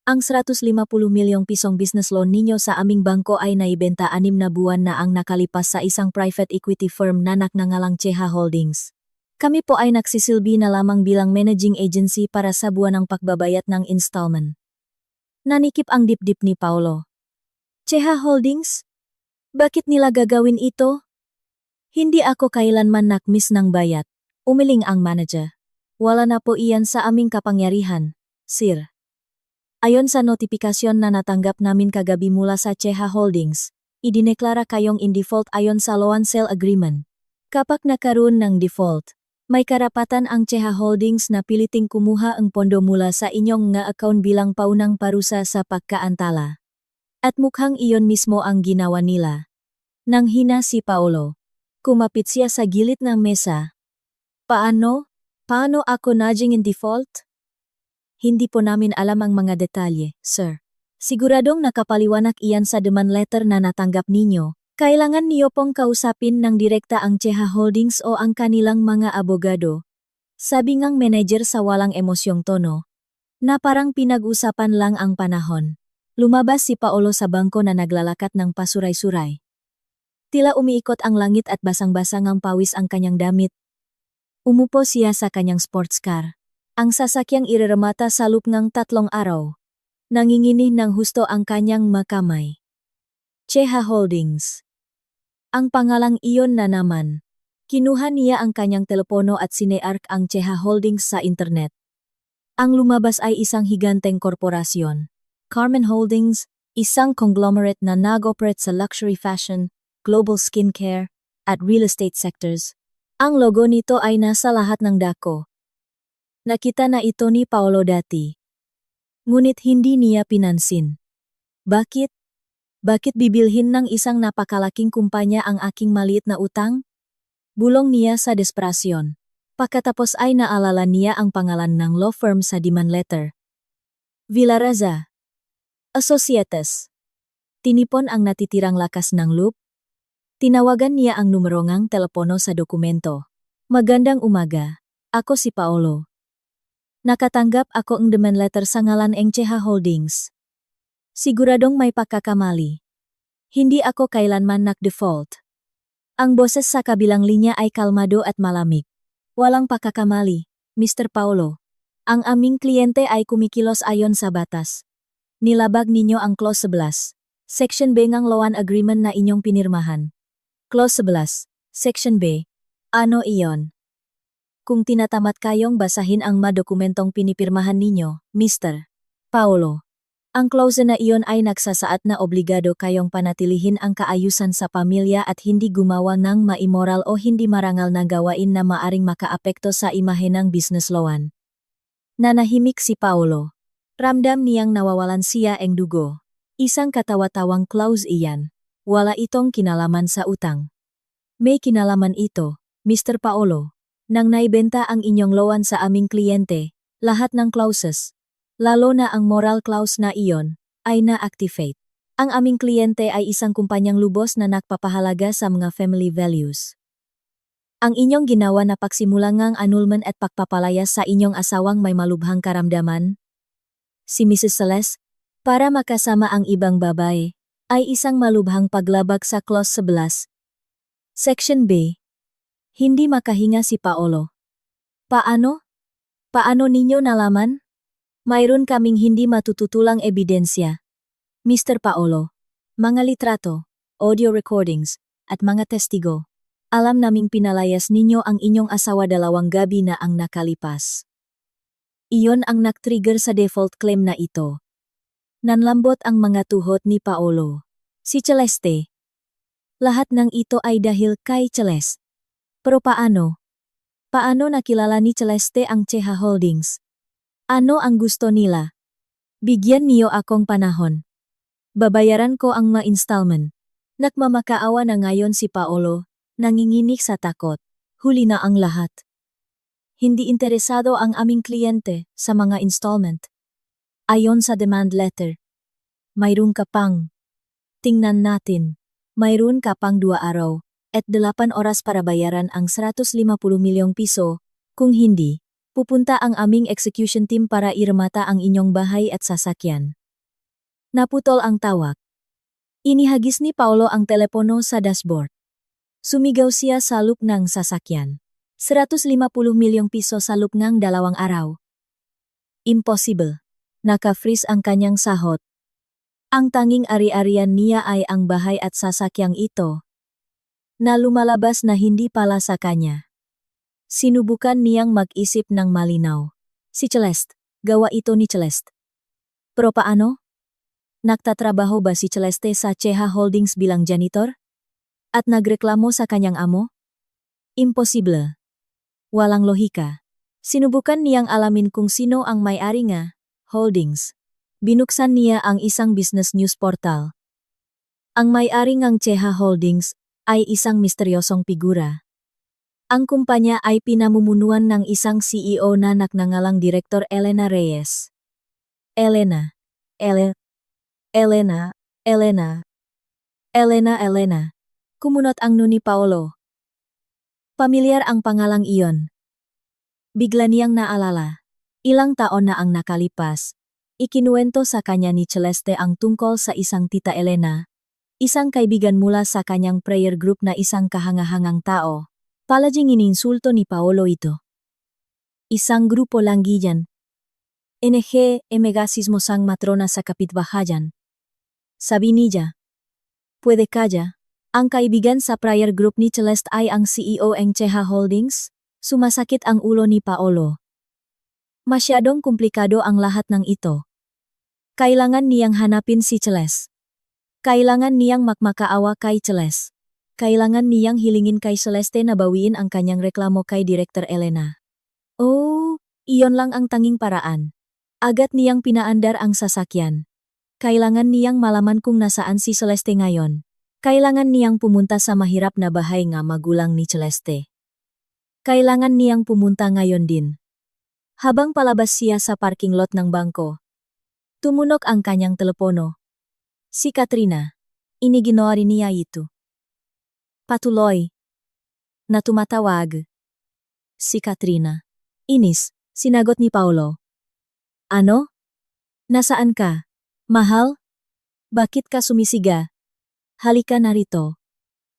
Ang 150 milyong pisong business loan ninyo sa aming bangko ay naibenta 6 na buwan na ang nakalipas sa isang private equity firm na nagngangalang Cheha Holdings. Kami po ay nagsisilbi na lamang bilang managing agency para sa buwan ng pagbabayad ng installment. Nanikip ang dibdib ni Paulo. Cheha Holdings? Bakit nila gagawin ito? Hindi ako kailanman nakmiss ng bayad. Umiling ang manager. Wala na po iyan sa aming kapangyarihan, sir. Ayon sa notifikasyon na natanggap namin kagabi mula sa Cheha Holdings, idineklara kayong in default ayon sa loan sale agreement. Kapag nakaroon ng default, may karapatan ang Cheha Holdings na piliting kumuha ang pondo mula sa inyong nga account bilang paunang parusa sa pagkaantala. At mukhang iyon mismo ang ginawa nila. Nang hina si Paulo, kumapit siya sa gilid ng mesa. Paano? Paano ako naging in default? Hindi po namin alam ang mga detalye, sir. Siguradong nakapaliwanag iyan sa demand letter na natanggap ninyo. Kailangan niyo pong kausapin ng direkta ang Cheha Holdings o ang kanilang mga abogado. Sabi ngang manager sa walang emosyong tono, na parang pinag-usapan lang ang panahon. Lumabas si Paulo sa bangko na naglalakat ng pasuray-suray. Tila umiikot ang langit at basang-basang ang pawis ang kanyang damit. Umupo siya sa kanyang sports car. Ang sasakyang ireremata sa loob ng 3 araw. Nanginginig ng husto ang kanyang makamay. Cheha Holdings. Ang pangalang iyon na naman. Kinuha niya ang kanyang telepono at sineark ang Cheha Holdings sa internet. Ang lumabas ay isang higanteng korporasyon. Carmen Holdings, isang conglomerate na nag-operate sa luxury fashion, global skincare, at real estate sectors. Ang logo nito ay nasa lahat ng dako. Nakita na ito ni Paulo dati. Ngunit hindi niya pinansin. Bakit? Bakit bibilhin ng isang napakalaking kumpanya ang aking maliit na utang? Bulong niya sa desperasyon. Pagkatapos ay naalala niya ang pangalan ng law firm sa demand letter. Villaraza Associates. Tinipon ang natitirang lakas ng loob. Tinawagan niya ang numero ng telepono sa dokumento. Magandang umaga. Ako si Paulo. Nakatanggap ako ang demand letter sa ngalan ng Cheha Holdings. Siguradong may pagkakamali. Hindi ako kailanman nag-default. Ang boses sa kabilang linya ay kalmado at malamig. Walang pagkakamali, Mr. Paulo. Ang aming kliyente ay kumikilos ayon sa batas. Nilabag ninyo ang Clause 11, Section B ng loan agreement na inyong pinirmahan. Clause 11, Section B. Ano iyon? Kung tinatamat kayong basahin ang mga dokumentong pinipirmahan ninyo, Mr. Paulo. Ang klause na iyon ay nagsasaad na obligado kayong panatilihin ang kaayusan sa pamilya at hindi gumawa ng maimoral o hindi marangal na gawain na maaring makaapekto sa imahe ng business loan. Nanahimik si Paulo. Ramdam niyang nawawalan siya ang dugo. Isang katawa-tawang clause iyan. Wala itong kinalaman sa utang. May kinalaman ito, Mr. Paulo. Nang naibenta ang inyong loan sa aming kliyente, lahat ng clauses, lalo na ang moral clause na iyon, ay na-activate. Ang aming kliyente ay isang kumpanyang lubos na nagpapahalaga sa mga family values. Ang inyong ginawa na pagsimulangang annulment at pagpapalayas sa inyong asawang may malubhang karamdaman, si Mrs. Celeste, para makasama ang ibang babae, ay isang malubhang paglabag sa Clause 11. Section B. Hindi makahinga si Paulo. Paano? Paano ninyo nalaman? Mayroon kaming hindi matututulang ebidensya. Mr. Paulo, mga litrato, audio recordings, at mga testigo. Alam naming pinalayas ninyo ang inyong asawa 2 gabi na ang nakalipas. Iyon ang nag-trigger sa default claim na ito. Nanlambot ang mga tuhod ni Paulo. Si Celeste. Lahat ng ito ay dahil kay Celeste. Pero paano? Paano nakilala ni Celeste ang Cheha Holdings? Ano ang gusto nila? Bigyan niyo akong panahon. Babayaran ko ang mga installment. Nagmamakaawa na ngayon si Paolo, nanginginig sa takot. Huli na ang lahat. Hindi interesado ang aming kliyente sa mga installment. Ayon sa demand letter. Mayroon ka pang. Tingnan natin. Mayroon ka pang 2 araw at 8 oras para bayaran ang 150 milyong piso. Kung hindi, pupunta ang aming execution team para iremata ang inyong bahay at sasakyan. Naputol ang tawag. Inihagis ni Paolo ang telepono sa dashboard. Sumigaw siya sa loop ng sasakyan. 150 milyong piso sa loop ng 2 araw. Impossible. Naka-freeze ang kanyang sahod. Ang tanging ari-arian niya ay ang bahay at sasakyang ito, na lumalabas na hindi pala sa kanya. Sinubukan niyang mag-isip ng malinaw. Si Celeste, gawa ito ni Celeste. Pero paano? Nagtatrabaho ba si Celeste sa Cheha Holdings bilang janitor? At nagreklamo sa kanyang amo? Imposible. Walang lohika. Sinubukan niyang alamin kung sino ang may-ari nga, Holdings. Binuksan niya ang isang business news portal. Ang may-ari ng Cheha Holdings ay isang misteryosong figura. Ang kumpanya ay pinamumunuan ng isang CEO na nagngangalang Direktor Elena Reyes. Elena. Kumunot ang nuni Paolo. Pamilyar ang pangalang iyon. Bigla niyang naalala. Ilang taon na ang nakalipas. Ikinuwento sa kanya ni Celeste ang tungkol sa isang tita Elena, isang kaibigan mula sa kanyang prayer group na isang kahangahangang tao. Palaging ininsulto ni Paolo ito. Isang grupo lang giyan. Megasismo sang matrona sa kapitbahayan. Sabi niya. Pwede kaya, ang kaibigan sa prayer group ni Celeste ay ang CEO ng Cheha Holdings? Sumasakit ang ulo ni Paolo. Masyadong komplikado ang lahat ng ito. Kailangan niyang hanapin si Celeste. Kailangan niyang magmakaawa kay Celeste. Kailangan niyang hilingin kay Celeste na bawiin ang kanyang reklamo kay Director Elena. Oh, iyon lang ang tanging paraan. Agad niyang pinaandar ang sasakyan. Kailangan niyang malaman kung nasaan si Celeste ngayon. Kailangan niyang pumunta sa mahirap na bahay nga magulang ni Celeste. Kailangan niyang pumunta ngayon din. Habang palabas siya sa parking lot ng bangko, tumunok ang kanyang telepono. Si Katrina. Iniginawa rin niya ito. Patuloy. Na tumatawag. Si Katrina. Inis, sinagot ni Paolo. Ano? Nasaan ka? Mahal? Bakit ka sumisiga? Halika narito.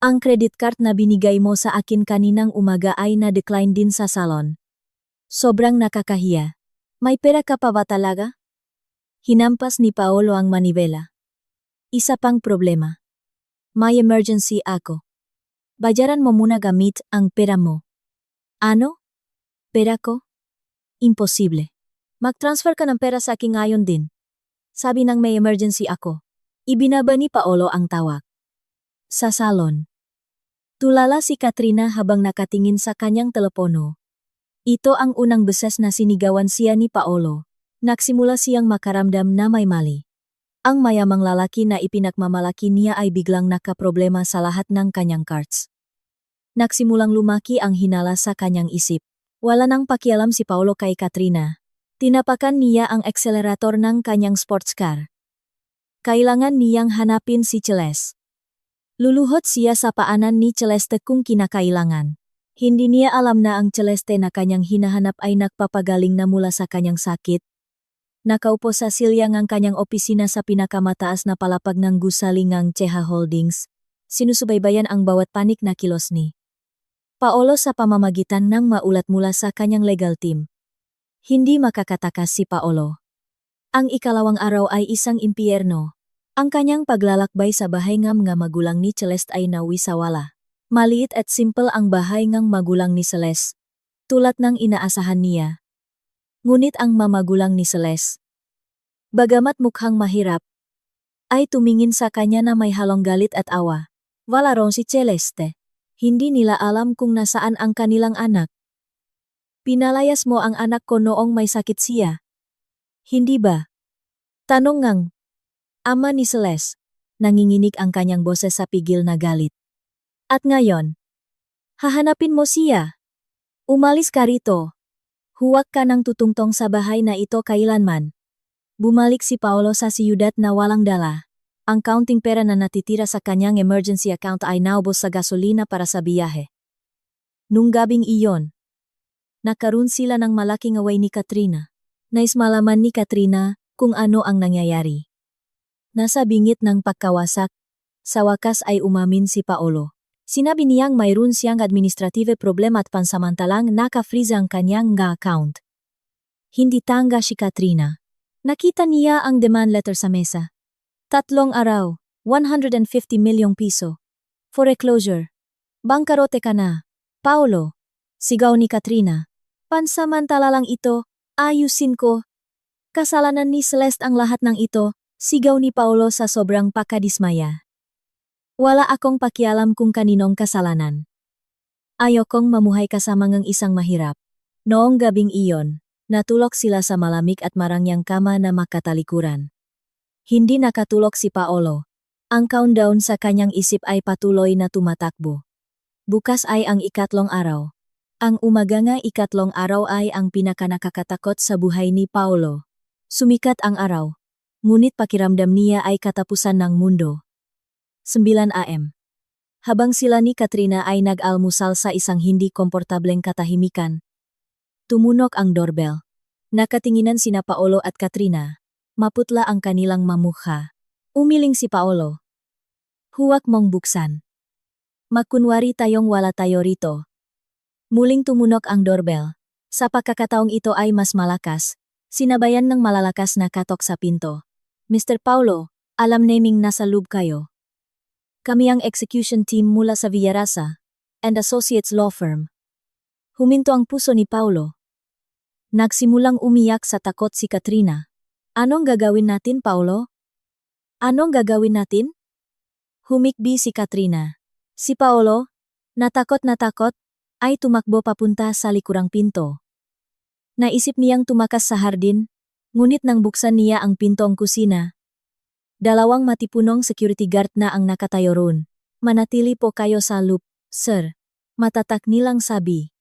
Ang credit card na binigay mo sa akin kaninang umaga ay na-decline din sa salon. Sobrang nakakahiya. May pera ka pa ba talaga? Hinampas ni Paolo ang manibela. Isa pang problema. May emergency ako. Bayaran mo muna gamit ang pera mo. Ano? Pera ko? Imposible. Mag-transfer ka ng pera sa akin ngayon din. Sabi nang may emergency ako. Ibinaba ni Paolo ang tawag. Sa salon. Tulala si Katrina habang nakatingin sa kanyang telepono. Ito ang unang beses na sinigawan siya ni Paolo. Nagsimula siyang makaramdam na may mali. Ang mayamang lalaki na ipinagmamalaki niya ay biglang nakaproblema sa lahat ng kanyang cards. Nagsimulang lumaki ang hinala sa kanyang isip. Wala nang pakialam si Paolo kay Katrina. Tinapakan niya ang accelerator ng kanyang sports car. Kailangan niyang hanapin si Celeste. Luluhod siya sa paanan ni Celeste kung kinakailangan. Hindi niya alam na ang Celeste na kanyang hinahanap ay nagpapagaling na mula sa kanyang sakit. Nakaupo sa silya ng kanyang opisina sa pinakamataas na palapag ng gusali ng Cheha Holdings. Sinusubaybayan ang bawat panik na kilos ni Paolo sa pamamagitan ng maulat mula sa kanyang legal team. Hindi makakatakas si Paolo. Ang ikalawang araw ay isang impyerno. Ang kanyang paglalakbay sa bahay ng mga magulang ni Celeste ay nawisawala. Maliit at simple ang bahay ng magulang ni Celeste. Tulad ng inaasahan niya. Ngunit ang mamagulang ni Celeste, bagamat mukhang mahirap, ay tumingin sa kanya na may halong galit at awa. Wala ron si Celeste. Hindi nila alam kung nasaan ang kanilang anak. Pinalayas mo ang anak ko noong may sakit siya. Hindi ba? Tanong ngang ama ni Celeste. Nanginginig ang kanyang boses sa pigil na galit. At ngayon, hahanapin mo siya. Umalis ka rito. Huwag ka nang tutungtong sa bahay na ito kailanman. Bumalik si Paolo sa siyudad na walang dala. Ang counting pera na natitira sa kanyang emergency account ay naubos sa gasolina para sa biyahe. Nung gabing iyon, nakaroon sila ng malaking away ni Katrina. Nais malaman ni Katrina kung ano ang nangyayari. Nasa bingit ng pagkawasak, sa wakas ay umamin si Paolo. Sinabi niyang mayroon siyang administrative problema at pansamantalang naka-freeze ang kanyang account. Hindi tanga si Katrina. Nakita niya ang demand letter sa mesa. 3 araw, 150 milyong piso. Foreclosure. Bangkarote ka na. Paolo. Sigaw ni Katrina. Pansamantala lang ito, ayusin ko. Kasalanan ni Celeste ang lahat ng ito, sigaw ni Paolo sa sobrang pakadismaya. Wala akong pakialam kung kaninong kasalanan. Ayokong mamuhay kasama ng isang mahirap. Noong gabing iyon, natulog sila sa malamig at marangyang kama na makatalikuran. Hindi nakatulog si Paolo. Ang countdown sa kanyang isip ay patuloy na tumatakbo. Bukas ay ang 3 araw. Ang umaga nga 3 araw ay ang pinakanakakatakot sa buhay ni Paolo. Sumikat ang araw. Ngunit pakiramdam niya ay katapusan ng mundo. 9 AM. Habang sila ni Katrina ay nag-almusal sa isang hindi komportableng katahimikan, tumunog ang doorbell. Nakatinginan sina Paolo at Katrina. Maputla ang kanilang mamukha. Umiling si Paolo. Huwag mong buksan. Magkunwari tayong wala tayo rito. Muling tumunog ang doorbell. Sa pagkakataong ito ay mas malakas, sinabayan ng malalakas na katok sa pinto. Mr. Paolo, alam naming nasa loob kayo. Kami ang execution team mula sa Villarasa and Associates Law Firm. Huminto ang puso ni Paolo. Nagsimulang umiyak sa takot si Katrina. Anong gagawin natin, Paolo? Anong gagawin natin? Humikbi si Katrina. Si Paolo, natakot, ay tumakbo papunta sa likurang pinto. Naisip niyang tumakas sa hardin, ngunit nang buksan niya ang pintong kusina, 2 matipunong security guard na ang nakatayo roon. Manatili po kayo sa loop, sir. Matatak nilang sabi.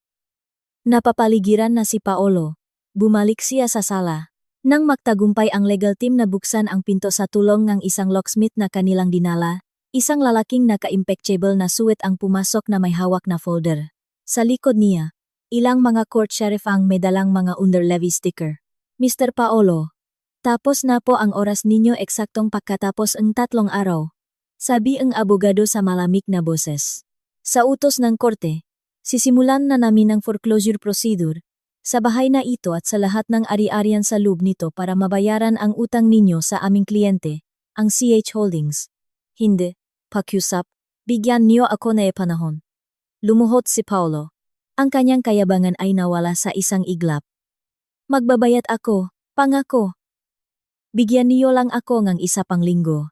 Napapaligiran na si Paolo. Bumalik siya sa sala. Nang magtagumpay ang legal team na buksan ang pinto sa tulong ng isang locksmith na kanilang dinala, isang lalaking naka-impeccable na suit ang pumasok na may hawak na folder. Sa likod niya, ilang mga court sheriff ang may dalang mga under-levy sticker. Mr. Paolo, tapos na po ang oras ninyo eksaktong pagkatapos ang 3 araw. Sabi ang abogado sa malamig na boses. Sa utos ng korte, sisimulan na namin ang foreclosure procedure sa bahay na ito at sa lahat ng ari-arian sa loob nito para mabayaran ang utang ninyo sa aming kliyente, ang CH Holdings. Hindi, pakiusap, bigyan niyo ako na panahon. Lumuhod si Paolo. Ang kanyang kayabangan ay nawala sa isang iglap. Magbabayad ako, pangako. Bigyan niyo lang ako ng 1 pang linggo.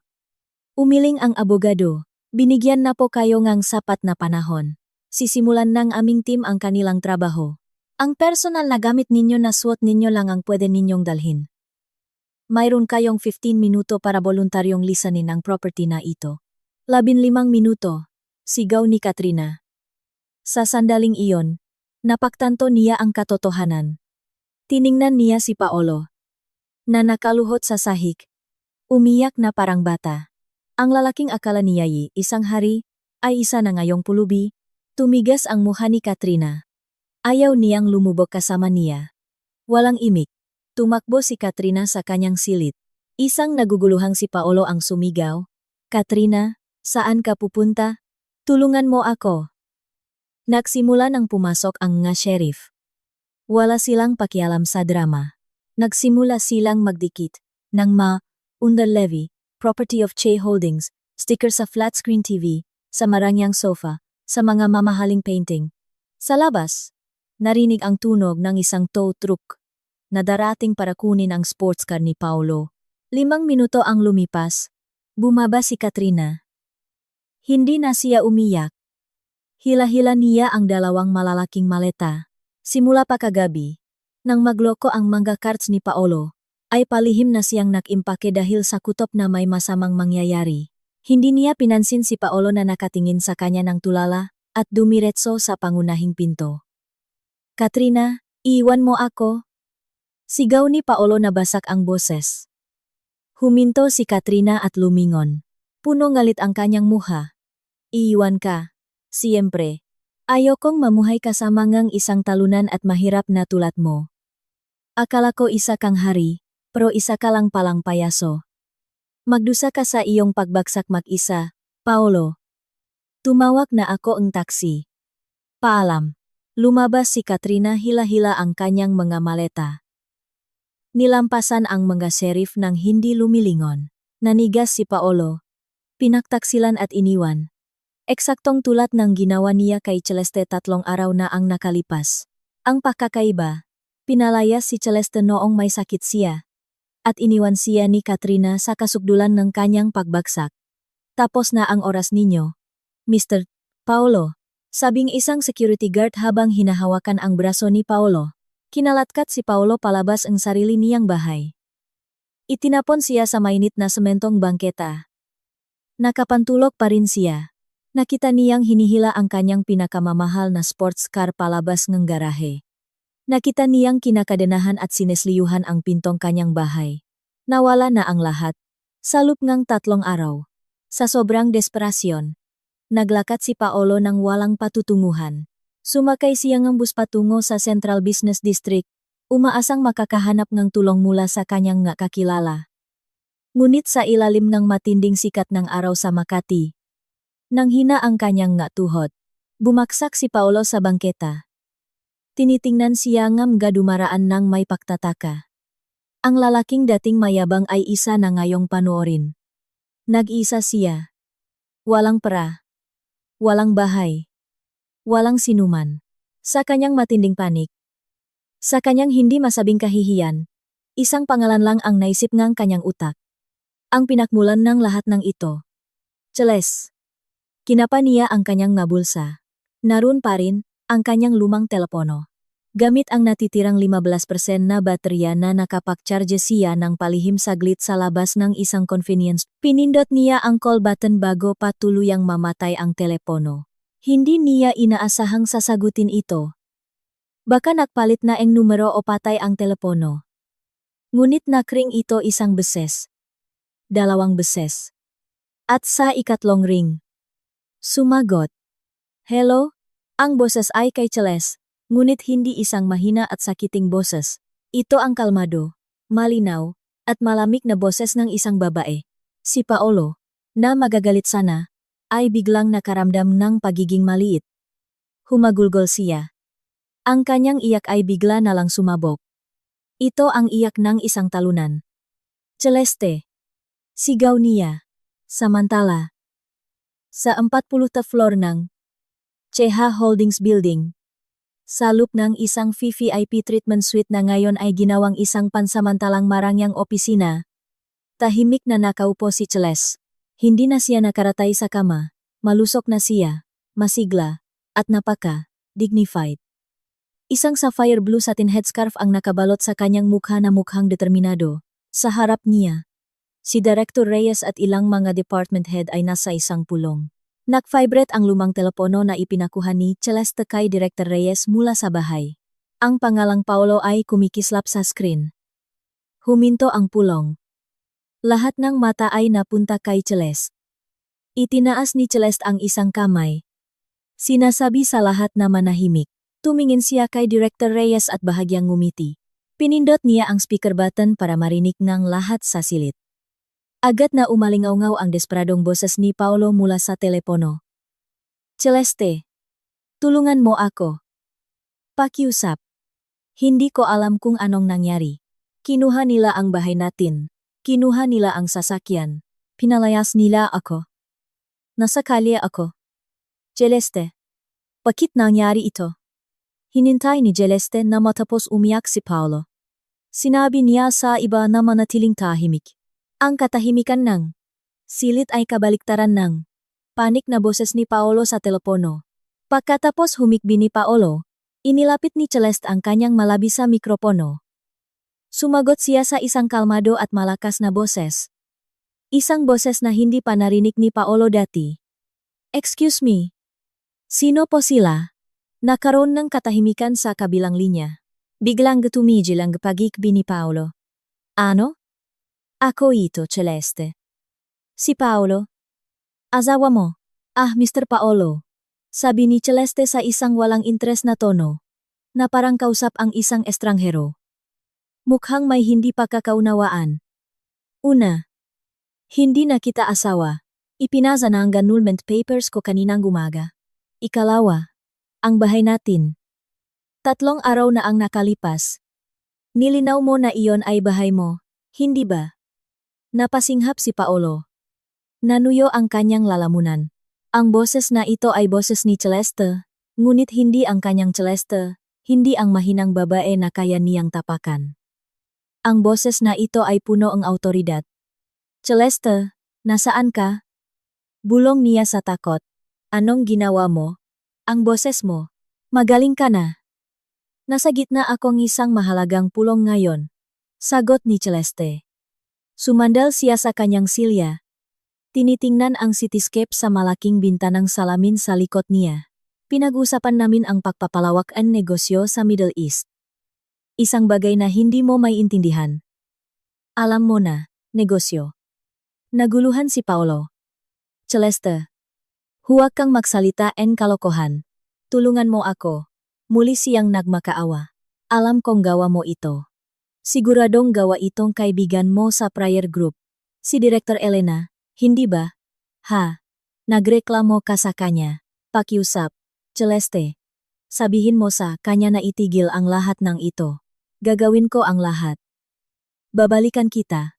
Umiling ang abogado. Binigyan na po kayo ng sapat na panahon. Sisimulan ng aming team ang kanilang trabaho. Ang personal na gamit ninyo na suot ninyo lang ang pwede ninyong dalhin. Mayroon kayong 15 minuto para voluntaryong lisanin ang property na ito. 15 minuto, sigaw ni Katrina. Sa sandaling iyon, napagtanto niya ang katotohanan. Tiningnan niya si Paolo, na nakaluhod sa sahig. Umiyak na parang bata. Ang lalaking akala niya isang hari, ay isa na ngayong pulubi. Tumigas ang mukha ni Katrina. Ayaw niyang lumubog kasama niya. Walang imik. Tumakbo si Katrina sa kanyang silid. Isang naguguluhang si Paolo ang sumigaw. Katrina, saan ka pupunta? Tulungan mo ako. Nagsimula nang pumasok ang nga sheriff. Wala silang pakialam sa drama. Nagsimula silang magdikit ng under-levy, property of Che Holdings, sticker sa flat-screen TV, sa marangyang sofa, sa mga mamahaling painting. Sa labas, narinig ang tunog ng isang tow truck na darating para kunin ang sports car ni Paolo. 5 minuto ang lumipas. Bumaba si Katrina. Hindi na siya umiyak. Hila-hila niya ang 2 malalaking maleta. Simula pa kagabi, nang magloko ang mga cards ni Paolo, ay palihim na siyang nakimpake dahil sa kutob na may masamang mangyayari. Hindi niya pinansin si Paolo na nakatingin sa kanya ng tulala at dumiretso sa pangunahing pinto. Katrina, iwan mo ako? Sigaw ni Paolo na basak ang boses. Huminto si Katrina at lumingon. Puno ngalit ang kanyang muha. Iiwan ka. Siyempre. Ayokong mamuhay kasama ngang isang talunan at mahirap na tulad mo. Akala ko isa kang hari, pero isa ka lang palang payaso. Magdusa ka sa iyong pagbagsak mag-isa, Paolo. Tumawag na ako ang taksi. Paalam. Lumabas si Katrina, hila-hila ang kanyang mga maleta. Nilampasan ang mga sheriff nang hindi lumilingon. Nanigas si Paolo. Pinagtaksilan at iniwan. Eksaktong tulad ng ginawa niya kay Celeste 3 araw na ang nakalipas. Ang pagkakaiba, pinalayas si Celeste noong may sakit siya. At iniwan siya ni Katrina sa kasukdulan ng kanyang pagbagsak. Tapos na ang oras ninyo, Mr. Paolo, sabing isang security guard habang hinahawakan ang braso ni Paolo. Kinalatkat si Paolo palabas ang sarili niyang bahay. Itinapon siya sa mainit na sementong bangketa. Nakapantulog pa rin siya. Nakita niyang hinihila ang kanyang pinakamamahal na sports car palabas ng garahe. Nakita niyang kinakadenahan at sinesliyuhan ang pintong kanyang bahay. Nawala na ang lahat. Sa loob ng 3 araw. Sa sobrang desperasyon, naglakad si Paolo ng walang patutunguhan. Sumakay siya ng bus patungo sa Central Business District, umaasang makakahanap ng tulong mula sa kanyang nga kakilala. Ngunit sa ilalim ng matinding sikat ng araw sa Makati, nang hina ang kanyang nga tuhod, bumaksak si Paolo sa bangketa. Tinitingnan siya ng gadumaraan ng may pagtataka. Ang lalaking dating mayabang ay isa na ngayong panoorin. Nag-isa siya. Walang pera. Walang bahay. Walang sinuman. Sa kanyang matinding panik. Sa kanyang hindi masabing kahihiyan, isang pangalan lang ang naisip ng kanyang utak. Ang pinakmulan ng lahat ng ito. Celeste. Kinapa niya ang kanyang nabulsa. Naroon pa rin ang kanyang lumang telepono. Gamit ang natitirang 15% na baterya na nakapag-charge siya ng palihim saglit sa labas ng isang convenience. Pinindot niya ang call button bago pa tuluyang mamatay ang telepono. Hindi niya inaasahang sasagutin ito. Baka nagpalit na ang numero o patay ang telepono. Ngunit nakring ito isang beses. 2 beses. At sa ikatlong ring, sumagot. Hello? Ang boses ay kay Celeste, ngunit hindi isang mahina at sakiting boses. Ito ang kalmado, malinaw, at malamig na boses ng isang babae. Si Paolo, na magagalit sana, ay biglang nakaramdam ng pagiging maliit. Humagulgol siya. Ang kanyang iyak ay bigla na lang sumabog. Ito ang iyak ng isang talunan. Celeste. Sigaw niya. Samantala, sa 40th floor ng Cheha Holdings Building, sa loob ng isang VVIP treatment suite na ngayon ay ginawang isang pansamantalang marangyang opisina, tahimik na nakaupo si Celeste. Hindi na siya nakaratay sa kama, malusok na siya, masigla, at napaka-dignified. Isang sapphire blue satin headscarf ang nakabalot sa kanyang mukha na mukhang determinado. Sa harap niya, si Director Reyes at ilang mga department head ay nasa isang pulong. Nag-vibrate ang lumang telepono na ipinakuha ni Celeste kay Director Reyes mula sa bahay. Ang pangalang Paolo ay kumikislap sa screen. Huminto ang pulong. Lahat ng mata ay napunta kay Celeste. Itinaas ni Celeste ang isang kamay. Sinasabi sa lahat na manahimik. Tumingin siya kay Director Reyes at bahagyang ngumiti. Pinindot niya ang speaker button para marinig ng lahat sa silid. Agad na umalingaw-ngaw ang desperadong boses ni Paolo mula sa telepono. Celeste, tulungan mo ako. Pakiusap. Hindi ko alam kung anong nangyari. Kinuha nila ang bahay natin. Kinuha nila ang sasakyan. Pinalayas nila ako. Nasa kalye ako. Celeste, bakit nangyari ito? Hinintay ni Celeste na matapos umiyak si Paolo. Sinabi niya sa iba na manatiling tahimik. Ang katahimikan ng silid ay kabaliktaran ng panik na boses ni Paolo sa telepono. Pagkatapos humikbi ni Paolo, inilapit ni Celeste ang kanyang malabi sa mikropono. Sumagot siya sa isang kalmado at malakas na boses. Isang boses na hindi pa narinig ni Paolo dati. Excuse me. Sino po sila? Nakaroon ng katahimikan sa kabilang linya. Biglang tumigil ang pagikbi ni Paolo. Ano? Ako ito, Celeste. Si Paolo? Asawa mo? Ah, Mr. Paolo. Sabi ni Celeste sa isang walang interes na tono, na parang kausap ang isang estranghero. Mukhang may hindi pagkakaunawaan. Una, hindi na kita asawa. Ipinasa na ang annulment papers ko kaninang umaga. Ikalawa, ang bahay natin. 3 araw na ang nakalipas. Nilinaw mo na iyon ay bahay mo, hindi ba? Napasinghap si Paolo. Nanuyo ang kanyang lalamunan. Ang boses na ito ay boses ni Celeste, ngunit hindi ang kanyang Celeste, hindi ang mahinang babae na kaya niyang tapakan. Ang boses na ito ay puno ng autoridad. Celeste, nasaan ka? Bulong niya sa takot. Anong ginawa mo? Ang boses mo. Magaling ka na. Nasa gitna akong isang mahalagang pulong ngayon. Sagot ni Celeste. Sumandal siya sa kanyang silya. Tinitingnan ang cityscape sa malaking bintanang salamin sa likod niya. Pinag-usapan namin ang pagpapalawak ang negosyo sa Middle East. Isang bagay na hindi mo may intindihan. Alam mo na, negosyo. Naguluhan si Paolo. Celeste. Huwag kang magsalita en kalokohan. Tulungan mo ako. Muli siyang nagmakaawa. Alam kong gawa mo ito. Siguradong gawa itong kaibigan mo sa prayer group. Si Director Elena, hindi ba? Ha? Nagreklamo ka sa kanya. Pakiusap. Celeste. Sabihin mo sa kanya na itigil ang lahat ng ito. Gagawin ko ang lahat. Babalikan kita.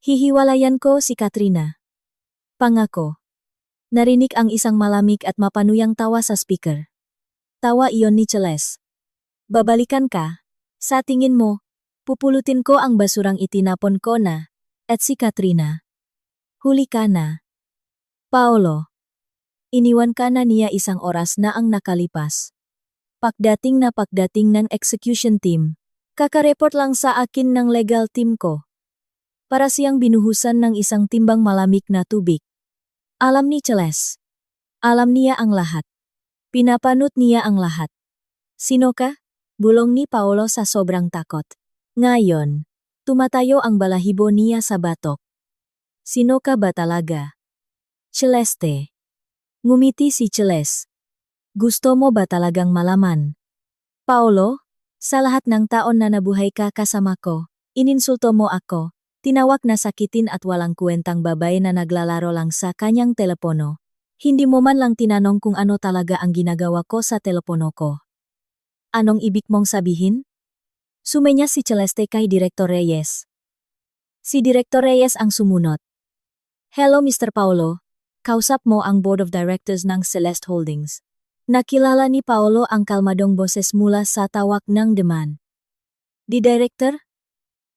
Hihiwalayan ko si Katrina. Pangako. Narinig ang isang malamig at mapanuyang tawa sa speaker. Tawa iyon ni Celeste. Babalikan ka? Sa tingin mo, pupulutin ko ang basurang itinapon ko na, at si Katrina. Huli ka na. Paolo. Iniwan ka na niya isang oras na ang nakalipas. Pagdating ng execution team, kakareport lang sa akin ng legal team ko. Para siyang binuhusan ng isang timbang malamig na tubig. Alam ni Celeste. Alam niya ang lahat. Pinapanot niya ang lahat. Sino ka? Bulong ni Paolo sa sobrang takot. Ngayon, tumatayo ang balahibo niya sa batok. Sino ka ba talaga? Celeste. Ngumiti si Celeste. Gusto mo ba talagang malaman? Paolo, sa lahat ng taon na nabuhay ka kasama ko, ininsulto mo ako, tinawag na sakitin at walang kwentang babae na naglalaro lang sa kanyang telepono. Hindi mo man lang tinanong kung ano talaga ang ginagawa ko sa telepono ko. Anong ibig mong sabihin? Sumenya si Celeste kay Director Reyes. Si Director Reyes ang sumunod. Hello Mr. Paolo, kausap mo ang Board of Directors ng Celeste Holdings. Nakilala ni Paolo ang kalmadong boses mula sa tawak ng deman. Di Director?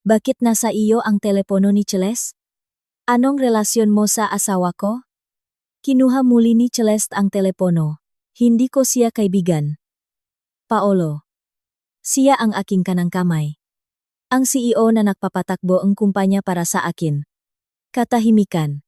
Bakit nasa iyo ang telepono ni Celeste? Anong relasyon mo sa asawa ko? Kinuha muli ni Celeste ang telepono. Hindi ko siya kaibigan. Paolo. Siya ang aking kanang kamay. Ang CEO na nagpapatakbo ang kumpanya para sa akin. Katahimikan.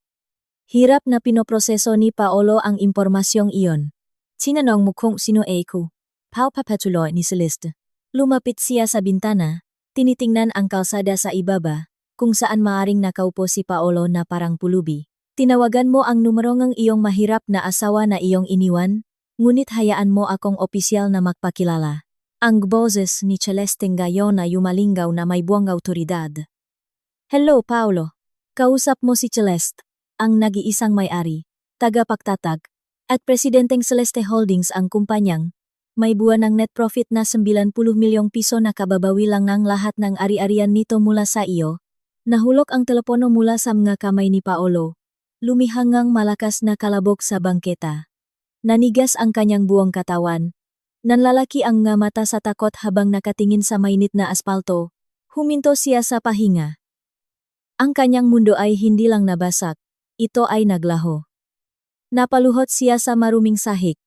Hirap na pinoproseso ni Paolo ang impormasyong iyon. Tinanong mo kung sino ako. Pao papatuloy ni Celeste. Lumapit siya sa bintana. Tinitingnan ang kalsada sa ibaba, kung saan maaring nakaupo si Paolo na parang pulubi. Tinawagan mo ang numero ng iyong mahirap na asawa na iyong iniwan, ngunit hayaan mo akong opisyal na magpakilala. Ang boses ni Celeste ngayon na yumalingaw na may buwang autoridad. Hello, Paolo. Kausap mo si Celeste, ang nag-iisang may-ari, tagapagtatag, at presidenteng Celeste Holdings ang kumpanyang. May buwan ng net profit na 90 milyong piso na kababawi lang ng lahat ng ari-arian nito mula sa iyo. Nahulog ang telepono mula sa mga kamay ni Paolo. Lumihangang malakas na kalabog sa bangketa. Nanigas ang kanyang buong katawan. Nanlalaki ang nga mata sa takot habang nakatingin sa mainit na aspalto. Huminto siya sa pahinga. Ang kanyang mundo ay hindi lang nabasak. Ito ay naglaho. Napaluhot siya sa maruming sahig.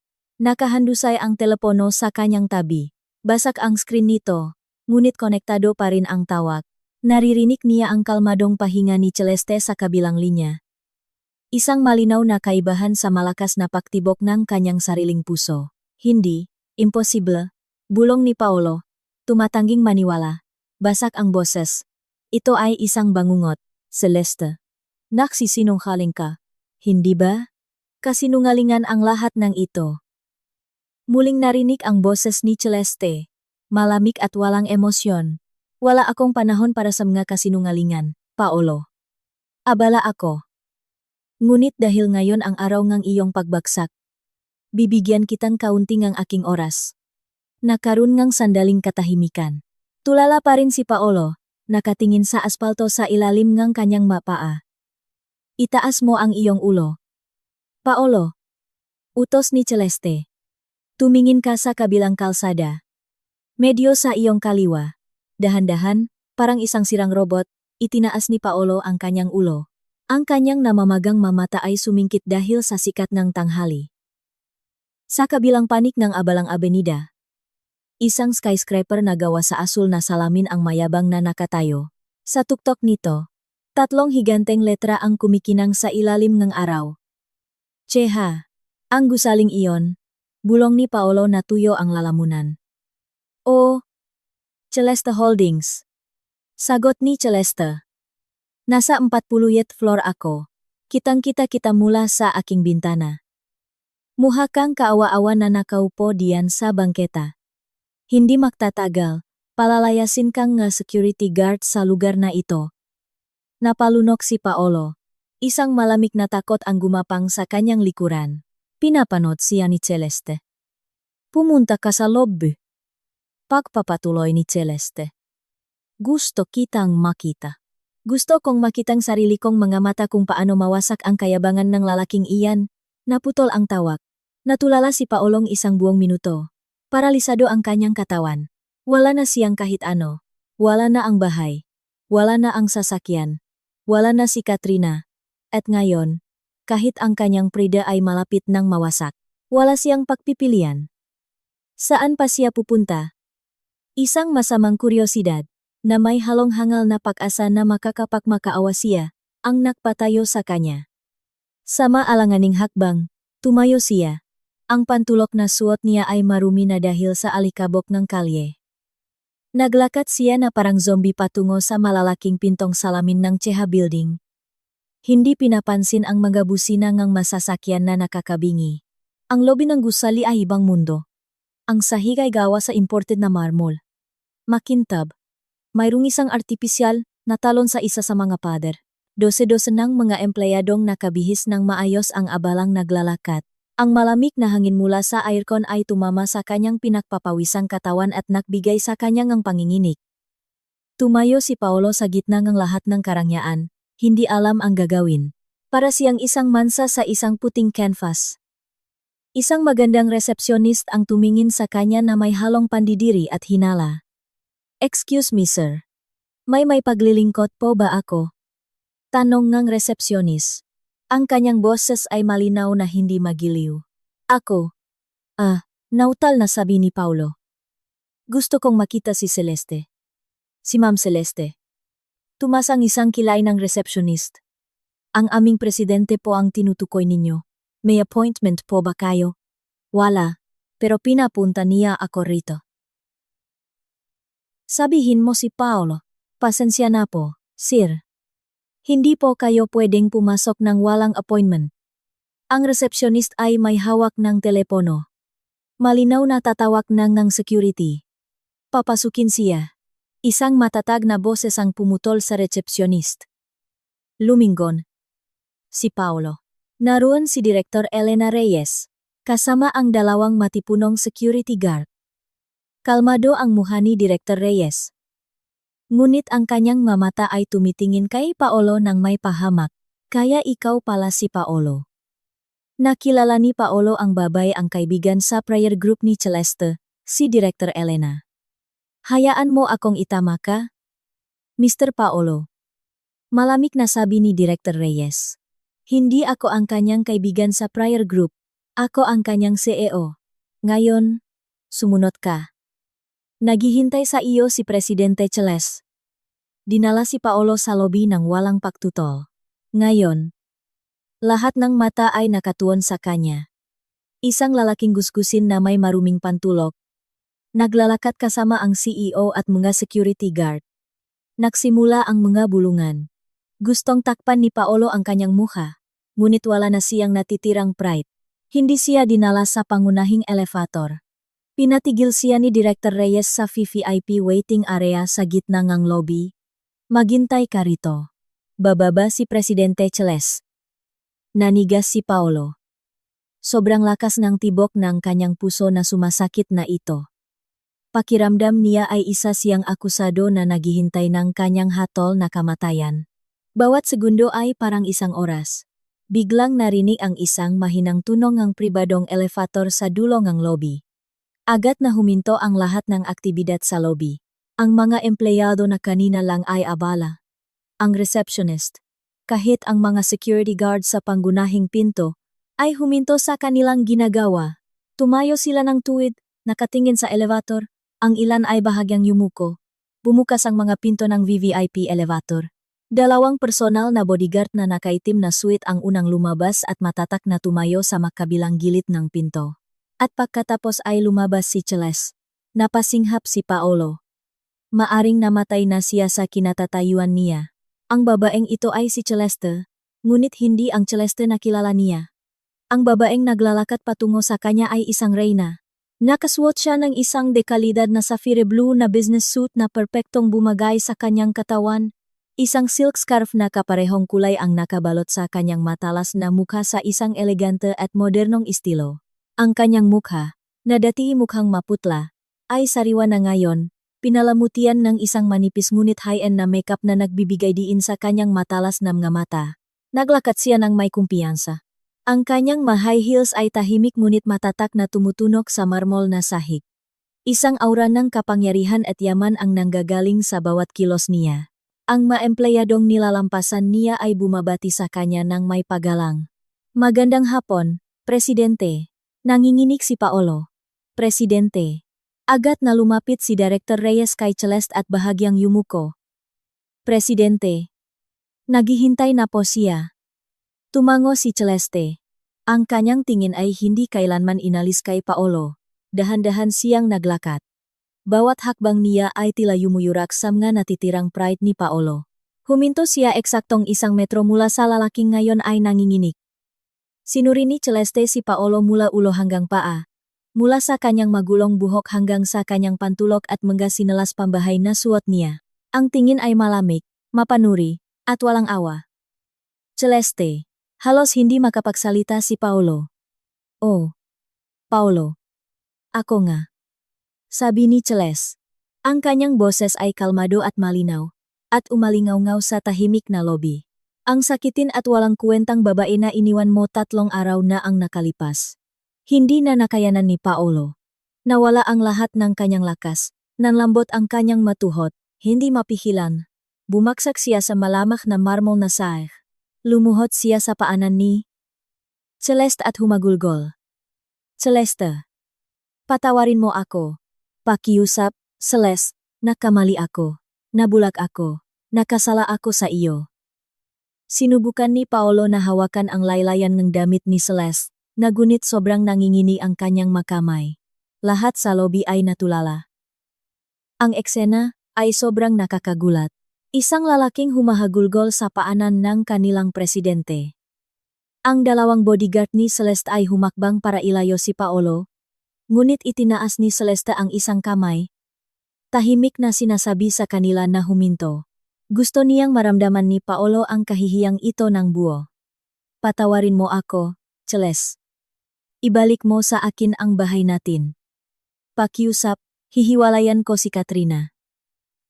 Nakahandusay ang telepono sa kanyang tabi. Basak ang screen nito, ngunit konektado pa rin ang tawag. Naririnig niya ang kalmadong pahinga ni Celeste sa kabilang linya. Isang malinaw na kaibahan sa malakas na paktibok ng kanyang sariling puso. Hindi, imposible, bulong ni Paolo. Tumatangging maniwala. Basak ang boses. Ito ay isang bangungot, Celeste. Nagsisinungaling ka, hindi ba? Kasinungalingan ang lahat ng ito. Muling narinig ang boses ni Celeste. Malamig at walang emosyon. Wala akong panahon para sa mga kasinungalingan, Paolo. Abala ako. Ngunit dahil ngayon ang araw ng iyong pagbagsak, bibigyan kitang kaunting ang aking oras. Nakaroon ng sandaling katahimikan. Tulala pa rin si Paolo, nakatingin sa aspalto sa ilalim ng kanyang mapaa. Itaas mo ang iyong ulo. Paolo. Utos ni Celeste. Tumingin ka sa kabilang kalsada. Medyo sa iyong kaliwa. Dahan-dahan, parang isang sirang robot, itinaas ni Paolo ang kanyang ulo. Ang kanyang namamagang mamata ay sumingkit dahil sa sikat ng tanghali. Sa kabilang panig ng abalang abenida, isang skyscraper na gawa sa asul na salamin ang mayabang na nakatayo. Sa tuktok nito, 3 higanteng letra ang kumikinang sa ilalim ng araw. Tseha, ang gusaling iyon, bulong ni Paolo na tuyo ang lalamunan. O, Celeste Holdings. Sagot ni Celeste. Nasa 40th floor ako. Kitang-kita kita mula sa aking bintana. Mukha kang kaawa-awa na nakaupo diyan sa bangketa. Hindi magtatagal, palalayasin kang nga security guard sa lugar na ito. Napalunok si Paolo. Isang malamig na takot ang gumapang sa kanyang likuran. Pinapanot siya ni Celeste. Pumunta ka sa lobby. Pagpapatuloy ni Celeste. Gusto kitang makita. Gusto kong makitang sarili kong mga mata kung paano mawasak ang kayabangan ng lalaking iyan. Naputol ang tawag. Natulala si Paolong isang buong minuto. Paralisado ang kanyang katawan. Wala na siyang kahit ano. Wala na ang bahay. Wala na ang sasakyan. Wala na si Katrina. At ngayon, kahit ang kanyang prida ay malapit nang mawasak, wala siyang pagpipilian. Saan pa siya pupunta? Isang masamang kuryosidad, na may halong hangal na pag-asa na makakapagmakaawa siya, ang nagpatayo sa kanya. Sa maalanganing hakbang, tumayo siya. Ang pantulok na suot niya ay marumi na dahil sa alikabok ng kalye. Naglakad siya na parang zombie patungo sa malalaking pintong salamin ng Tseha Building. Hindi pinapansin ang mga busina ng masasakyan na nakakabingi. Ang lobi ng gusali ay ibang mundo. Ang sahig ay gawa sa imported na marmol. Makintab. Mayroong isang artipisyal na talon sa isa sa mga pader. Dose-dose ng mga empleyadong nakabihis ng maayos ang abalang naglalakad. Ang malamig na hangin mula sa aircon ay tumama sa kanyang pinagpapawisang katawan at nagbigay sa kanyang ang panginginig. Tumayo si Paolo sa gitna ng lahat ng karangyaan, hindi alam ang gagawin. Para siyang isang mansa sa isang puting canvas. Isang magandang resepsyonist ang tumingin sa kanya na may halong pandidiri at hinala. Excuse me sir. May paglilingkod po ba ako? Tanong ng resepsyonist. Ang kanyang boses ay malinaw na hindi magiliw. Ako. Nautal na sabi ni Paolo. Gusto kong makita si Celeste. Si Ma'am Celeste. Tumasang isang kilay ng receptionist. Ang aming presidente po ang tinutukoy ninyo. May appointment po ba kayo? Wala, pero pinapunta niya ako rito. Sabihin mo si Paolo, pasensya na po, sir. Hindi po kayo pwedeng pumasok ng walang appointment. Ang receptionist ay may hawak ng telepono. Malinaw na tatawag ng security. Papasukin siya. Isang matatag na boses ang pumutol sa receptionist. Lumingon. Si Paolo. Naroon si Director Elena Reyes, kasama ang 2 matipunong security guard. Kalmado ang mukha ni Director Reyes. Ngunit ang kanyang mamata ay tumitingin kay Paolo nang may pahamak, kaya ikaw pala si Paolo. Nakilala ni Paolo ang babay ang kaibigan sa prayer group ni Celeste, si Director Elena. Hayaan mo akong itama ka? Mr. Paolo. Malamig na sabi ni Director Reyes. Hindi ako ang kanyang kaibigan sa prayer group. Ako ang kanyang CEO. Ngayon, sumunod ka. Naghihintay sa iyo si Presidente Celeste. Dinala si Paolo sa lobi ng walang pagtutol. Ngayon, lahat ng mata ay nakatuon sa kanya. Isang lalaking gusgusin na may maruming pantulok. Naglalakad kasama ang CEO at mga security guard. Nagsimula ang mga bulungan. Gustong takpan ni Paolo ang kanyang mukha, ngunit wala na siyang natitirang pride. Hindi siya dinala sa pangunahing elevator. Pinatigil siya ni Director Reyes sa VVIP waiting area sa gitna ng lobby. Maghintay ka rito. Bababa si Presidente Celeste. Nanigas si Paolo. Sobrang lakas ng tibok ng kanyang puso na sumasakit na ito. Pakiramdam niya ay isa siyang akusado na naghihintay ng kanyang hatol na kamatayan. Bawat segundo ay parang isang oras. Biglang narinig ang isang mahinang tunog ng pribadong elevator sa dulo ng lobby. Agad na huminto ang lahat ng aktibidad sa lobby. Ang mga empleyado na kanina lang ay abala. Ang receptionist, kahit ang mga security guard sa pangunahing pinto, ay huminto sa kanilang ginagawa. Tumayo sila ng tuwid, nakatingin sa elevator, ang ilan ay bahagyang yumuko. Bumukas ang mga pinto ng VVIP elevator. Dalawang personal na bodyguard na nakaitim na suit ang unang lumabas at matatak na tumayo sa makabilang gilid ng pinto. At pagkatapos ay lumabas si Celeste. Napasinghap si Paolo. Maaring namatay na siya sa kinatatayuan niya. Ang babaeng ito ay si Celeste, ngunit hindi ang Celeste na kilala niya. Ang babaeng naglalakad patungo sa kanya ay isang reyna. Nakasuot siya ng isang dekalidad na sapphire blue na business suit na perpektong bumagay sa kanyang katawan. Isang silk scarf na kaparehong kulay ang nakabalot sa kanyang matalas na mukha sa isang elegante at modernong estilo. Ang kanyang mukha, na dati mukhang maputla, ay sariwa na ngayon, pinalamutian ng isang manipis ngunit high-end na makeup na nagbibigay diin sa kanyang matalas na mga mata. Naglakad siya ng may kumpiyansa. Ang kanyang ma-high heels ay tahimik ngunit matatak na tumutunog sa marmol na sahig. Isang aura ng kapangyarihan at yaman ang nanggagaling sa bawat kilos niya. Ang maempleyadong nilalampasan niya ay bumabati sa kanya ng may paggalang. Magandang hapon, Presidente. Nanginginig si Paolo. Presidente. Agad na lumapit si Director Reyes kay Celeste at bahagyang yumuko. Presidente. Naghihintay na po siya. Tumango si Celeste. Ang kanyang tingin ay hindi kailanman inalis kay Paolo. Dahan-dahan siyang naglakad. Bawat hakbang niya ay tila yumuyurak sa mga natitirang pride ni Paolo. Huminto siya eksaktong 1 metro mula sa lalaking ngayon ay nanginginig. Sinuri ni Celeste si Paolo mula ulo hanggang paa. Mula sa kanyang magulong buhok hanggang sa kanyang pantulok at mga sinelas pambahay na suot niya. Ang tingin ay malamig, mapanuri, at walang awa. Celeste. Halos hindi makapagsalita si Paolo. Oh. Paolo. Ako nga. Sabi ni Celeste. Ang kanyang boses ay kalmado at malinaw, at umalingaw-ngaw sa tahimik na lobby. Ang sakitin at walang kuwentang babae na iniwan mo 3 araw na ang nakalipas. Hindi na nakayanan ni Paolo. Nawala ang lahat ng kanyang lakas, nanlambot ang kanyang matuhot, hindi mapihilan. Bumaksak siya sa malamak na marmol na sahig. Lumuhod siya sa paanan ni Celeste at humagulgol. Celeste. Patawarin mo ako. Pakiusap, Celeste, nakamali ako. Nabulag ako. Nakasala ako sa iyo. Sinubukan ni Paolo na hawakan ang laylayan ng damit ni Celeste, nagunit sobrang nangingini ang kanyang makamay. Lahat sa lobby ay natulala. Ang eksena ay sobrang nakakagulat. Isang lalaking humahagulgol sa paanan ng kanilang presidente. Ang 2 bodyguard ni Celeste ay humakbang para ilayo si Paolo, ngunit itinaas ni Celeste ang isang kamay. Tahimik na sinasabi sa kanila na huminto. Gusto niyang maramdaman ni Paolo ang kahihiyang ito ng buo. Patawarin mo ako, Celeste. Ibalik mo sa akin ang bahay natin. Pakiusap, hihiwalayan ko si Katrina.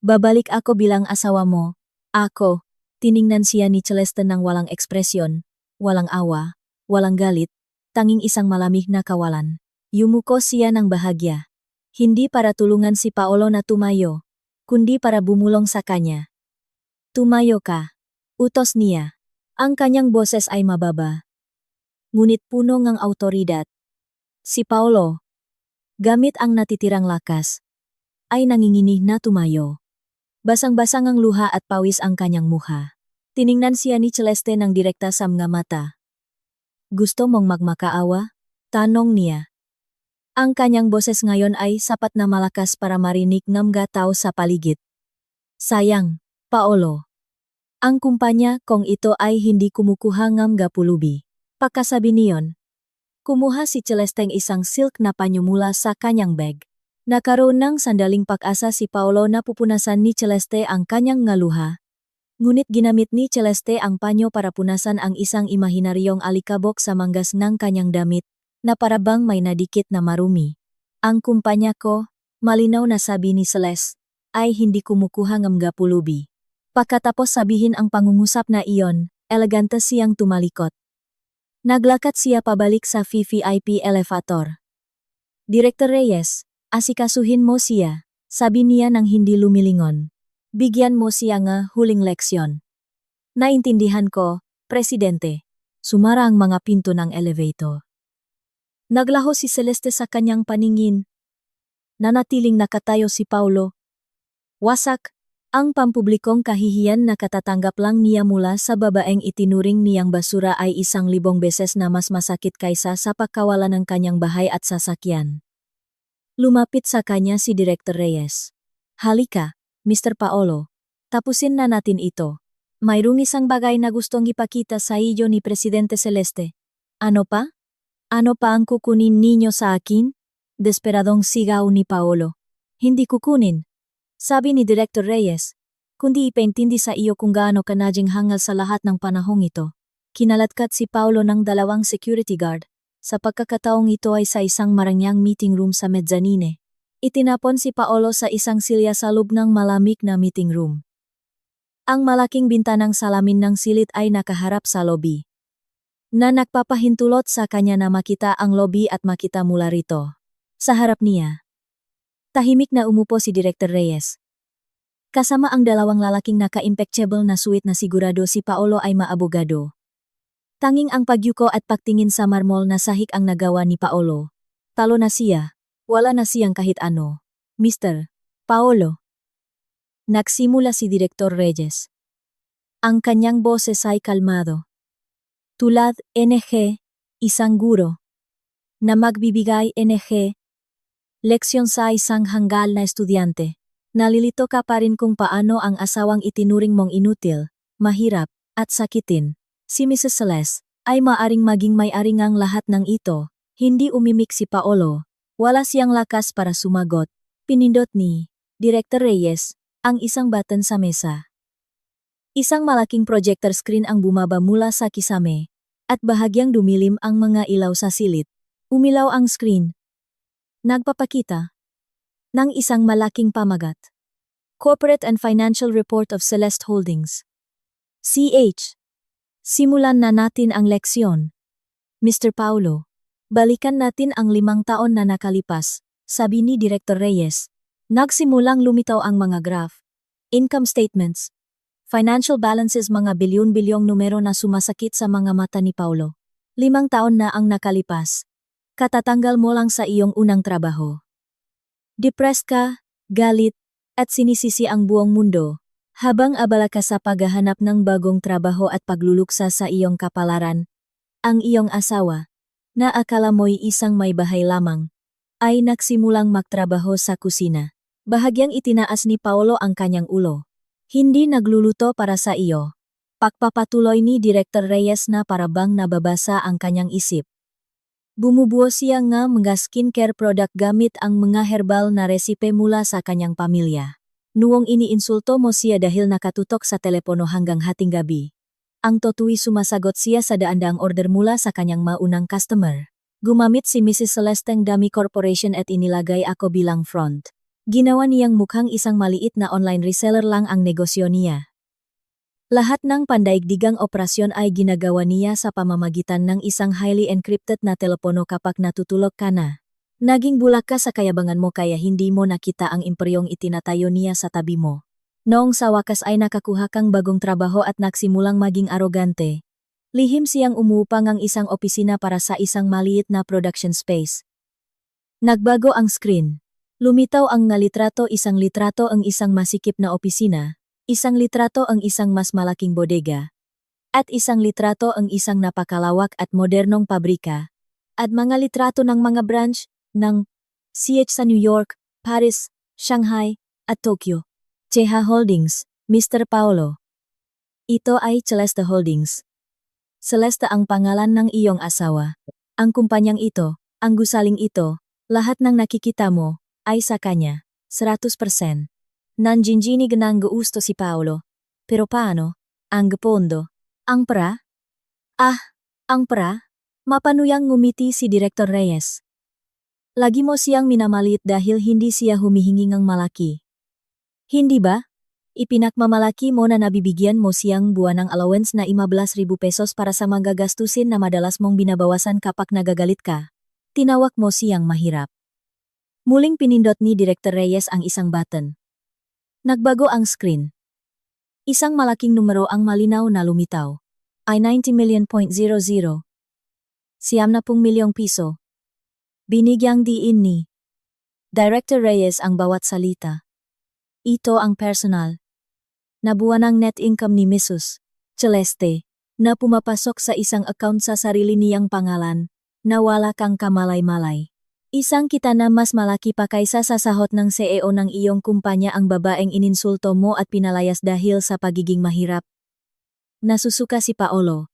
Babalik ako bilang asawa mo. Ako, tiningnan siya ni Celeste ng walang ekspresyon, walang awa, walang galit, tanging isang malamig na kawalan. Yumuko siya ng bahagya. Hindi para tulungan si Paolo na tumayo, kundi para bumulong sa kanya. Tumayo ka. Utos niya. Ang kanyang boses ay mababa. Ngunit puno ng awtoridad. Si Paolo, gamit ang natitirang lakas, ay nanginginig na tumayo. Basang-basang ang luha at pawis ang kanyang mukha. Tiningnan siya ni Celeste ng direkta sa mga mata. Gusto mong magmakaawa? Tanong niya. Ang kanyang boses ngayon ay sapat na malakas para marinig ng mga tao sa paligid. Sayang, Paolo. Ang kumpanya kung ito ay hindi kumukuha ng mga pulubi. Pagkasabi niyon, kumuha si Celesteng isang silk na panyo mula sa kanyang bag. Nakaroon ng sandaling pag-asa si Paolo na pupunasan ni Celeste ang kanyang ngaluha. Ngunit ginamit ni Celeste ang panyo para punasan ang isang imahinaryong alikabok sa manggas ng kanyang damit, na parabang may nadikit na marumi. Ang kumpanya ko, malinaw na sabi ni Celeste, ay hindi kumukuha ng mga pulubi. Pagkatapos sabihin ang pangungusap na iyon, elegante siyang tumalikot. Naglakad siya pabalik sa VVIP elevator. Director Reyes, asikasuhin mo siya, sabi niya nang hindi lumilingon. Bigyan mo siya ng huling leksyon. Naintindihan ko, Presidente. Sumara ang mga pinto ng elevator. Naglaho si Celeste sa kanyang paningin. Nanatiling nakatayo si Paolo. Wasak, ang pampublikong kahihiyan na katatanggap lang niya mula sa babaeng itinuring niyang basura ay 1,000 beses na mas masakit kaysa sa pagkawalan ng kanyang bahay at sasakyan. Lumapit sa kanya si Director Reyes. Halika, Mr. Paolo. Tapusin na natin ito. Mayroong isang bagay na gustong ipakita sa iyo ni Presidente Celeste. Ano pa? Ano pa ang kukunin ninyo sa akin? Desperadong sigaw ni Paolo. Hindi kukunin, sabi ni Director Reyes, kundi ipaintindi sa iyo kung gaano ka naging hangal sa lahat ng panahong ito. Kinalatkat si Paolo ng 2 security guard. Sa pagkakataong ito ay sa isang marangyang meeting room sa mezzanine. Itinapon si Paolo sa isang silya sa loob ng malamig na meeting room. Ang malaking bintanang salamin ng silid ay nakaharap sa lobby, na nagpapahintulot sa kanya na makita ang lobby at makita mula rito. Sa harap niya, tahimik na umupo si Director Reyes. Kasama ang 2 lalaking naka-impeccable na suit na sigurado si Paolo ay maabogado. Tanging ang pagyuko at pagtingin sa marmol na sahig ang nagawa ni Paolo. Talo na siya. Wala na siyang kahit ano. Mr. Paolo. Nagsimula si Director Reyes. Ang kanyang boses ay kalmado. Tulad NG, isang guro, na magbibigay NG, leksyon sa isang hanggal na estudyante. Nalilito ka pa rin kung paano ang asawang itinuring mong inutil, mahirap, at sakitin. Si Mrs. Celeste ay maaring maging may-ari ngang lahat ng ito. Hindi umimik si Paolo. Wala siyang lakas para sumagot. Pinindot ni Director Reyes ang isang button sa mesa. Isang malaking projector screen ang bumaba mula sa kisame, at bahagyang dumilim ang mga ilaw sa silid. Umilaw ang screen. Nagpapakita ng isang malaking pamagat. Corporate and Financial Report of Celeste Holdings. CH. Simulan na natin ang leksyon. Mr. Paolo, balikan natin ang 5 taon na nakalipas, sabi ni Director Reyes. Nagsimulang lumitaw ang mga graph, income statements, financial balances, mga bilyon-bilyong numero na sumasakit sa mga mata ni Paolo. 5 taon na ang nakalipas. Katatanggal mo lang sa iyong unang trabaho. Depressed ka, galit, at sinisisi ang buong mundo. Habang abala ka sa paghahanap ng bagong trabaho at pagluluksa sa iyong kapalaran, ang iyong asawa, na akala mo'y isang may bahay lamang, ay nagsimulang magtrabaho sa kusina. Bahagyang itinaas ni Paolo ang kanyang ulo. Hindi nagluluto para sa iyo. Pagpapatuloy ni Director Reyes na parabang nababasa ang kanyang isip. Bumubuo siya nga mga skincare product gamit ang mga herbal na resipe mula sa kanyang pamilya. Noong iniinsulto mo siya dahil nakatutok sa telepono hanggang hating gabi, ang toto'y sumasagot siya sa daang order mula sa kanyang maunang customer. Gumamit si Mrs. Celesteng Dami Corporation at inilagay ako bilang front. Ginawa niyang mukhang isang maliit na online reseller lang ang negosyo niya. Lahat ng pandaigdigang operasyon ay ginagawa niya sa pamamagitan ng isang highly encrypted na telepono kapag natutulog ka na. Naging bulak ka sa kayabangan mo kaya hindi mo nakita ang imperyong itinatayo niya sa tabi mo. Noong sa wakas ay nakakuha kang bagong trabaho at nagsimulang maging arogante. Lihim siyang umuupang ang isang opisina para sa isang maliit na production space. Nagbago ang screen. Lumitaw ang nalitrato, isang litrato ang isang masikip na opisina, isang litrato ang isang mas malaking bodega, at isang litrato ang isang napakalawak at modernong pabrika, at mga litrato ng mga branch ng CH sa New York, Paris, Shanghai, at Tokyo. Cheha Holdings, Mr. Paolo. Ito ay Celeste Holdings. Celeste ang pangalan ng iyong asawa. Ang kumpanyang ito, ang gusaling ito, lahat ng nakikita mo, ay sa kanya, 100%. Nanjinjinig ng gusto si Paolo. Pero paano? Ang pondo. Ang pra? Ang pra? Mapanuyang ngumiti si Director Reyes. Lagi mo siyang minamalit dahil hindi siya humihingi ng malaki. Hindi ba? Ipinakmamalaki mo na nabibigyan mo siyang buwan ng allowance na 15,000 pesos para sa mga gastusin na madalas mong binabawasan kapag nagagalit ka. Tinawag mo siyang mahirap. Muling pinindot ni Director Reyes ang isang button. Nagbago ang screen. Isang malaking numero ang malinaw na lumitaw. Ay 90 million.00. 90 milyong piso. Binigyang diin ni Director Reyes ang bawat salita. Ito ang personal na buwanang net income ni Mrs. Celeste na pumapasok sa isang account sa sarili niyang pangalan na wala kang kamalay-malay. Isang kita na mas malaki pa kaysa sa sahot ng CEO ng iyong kumpanya ang babaeng ininsulto mo at pinalayas dahil sa pagiging mahirap. Nasusuka si Paolo.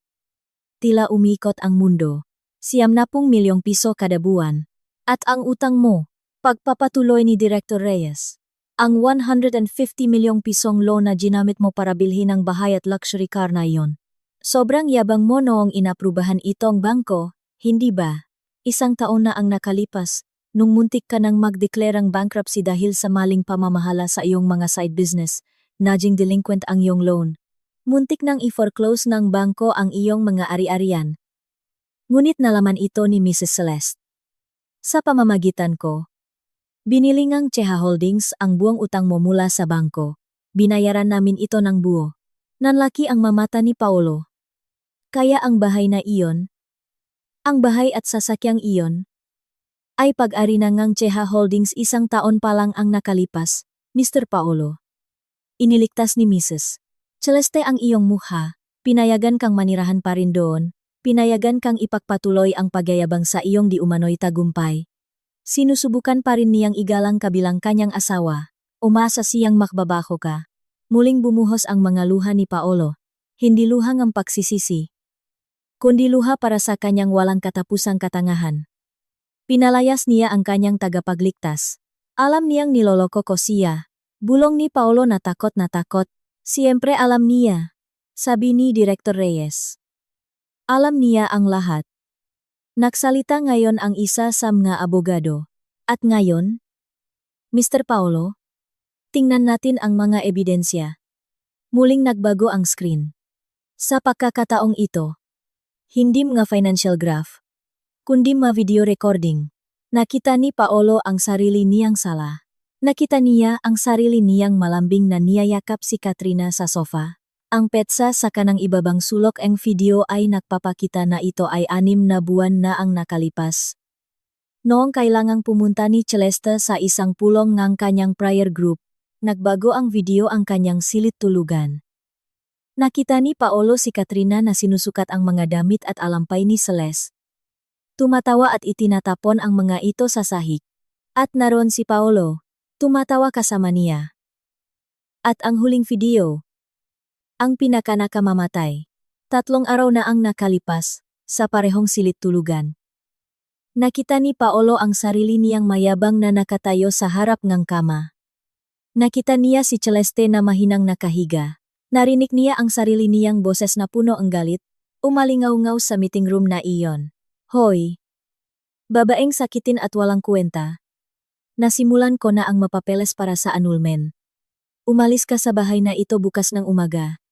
Tila umikot ang mundo. 90 milyong piso kada buwan. At ang utang mo, pagpapatuloy ni Director Reyes. Ang 150 milyong pisong loan na ginamit mo para bilhin ang bahay at luxury car na iyon. Sobrang yabang mo noong inaprubahan itong bangko, hindi ba? Isang taon na ang nakalipas, nung muntik ka nang magdeklarang bankruptcy dahil sa maling pamamahala sa iyong mga side business, naging delinquent ang iyong loan. Muntik nang i-foreclose ng bangko ang iyong mga ari-arian. Ngunit nalaman ito ni Mrs. Celeste. Sa pamamagitan ko, binilingang Cheha Holdings ang buong utang mo mula sa bangko. Binayaran namin ito ng buo. Nanlaki ang mamata ni Paolo. Kaya ang bahay na iyon, ang bahay at sasakyang iyon, ay pag-ari na ngang Cheha Holdings isang taon pa lang ang nakalipas, Mr. Paolo. Iniligtas ni Mrs. Celeste ang iyong mukha, pinayagan kang manirahan pa rin doon, pinayagan kang ipagpatuloy ang pagyayabang sa iyong di umano'y tagumpay. Sinusubukan pa rin niyang igalang kabilang kanyang asawa, umasa siyang makbabaho ka. Muling bumuhos ang mga luha ni Paolo, hindi luha ng pagsisisi, kundi luha para sa kanyang walang katapusang katangahan. Pinalayas niya ang kanyang tagapagligtas. Alam niyang niloloko ko siya. Bulong ni Paolo na takot na takot. Siyempre alam niya, sabi ni Director Reyes. Alam niya ang lahat. Nagsalita ngayon ang isa sa mga abogado. At ngayon, Mr. Paolo, tingnan natin ang mga ebidensya. Muling nagbago ang screen. Sa pagkakataong ito, hindi mga financial graph, kundi mga video recording. Nakita ni Paolo ang sarili niyang sala. Nakita niya ang sarili niyang malambing na niyayakap si Katrina sa sofa. Ang petsa sa kanang ibabang sulok ang video ay nagpapakita na ito ay 6 na buwan na ang nakalipas. Noong kailangang pumunta ni Celeste sa isang pulong ng kanyang prayer group, nagbago ang video ang kanyang silid tulugan. Nakita ni Paolo si Katrina na sinusukat ang mga damit at alampay ni Celeste. Tumatawa at itinatapon ang mga ito sa sahig. At naroon si Paolo, tumatawa kasama niya. At ang huling video, ang pinakanakamamatay. 3 araw na ang nakalipas, sa parehong silid tulugan. Nakita ni Paolo ang sarili niyang mayabang na nakatayo sa harap ng kama. Nakita niya si Celeste na mahinang nakahiga. Narinig niya ang sarili niyang boses na puno ang galit, umalingaw-ngaw sa meeting room na iyon. Hoy! Babaeng sakitin at walang kwenta. Nasimulan ko na ang mapapeles para sa annulment. Umalis ka sa bahay na ito bukas ng umaga.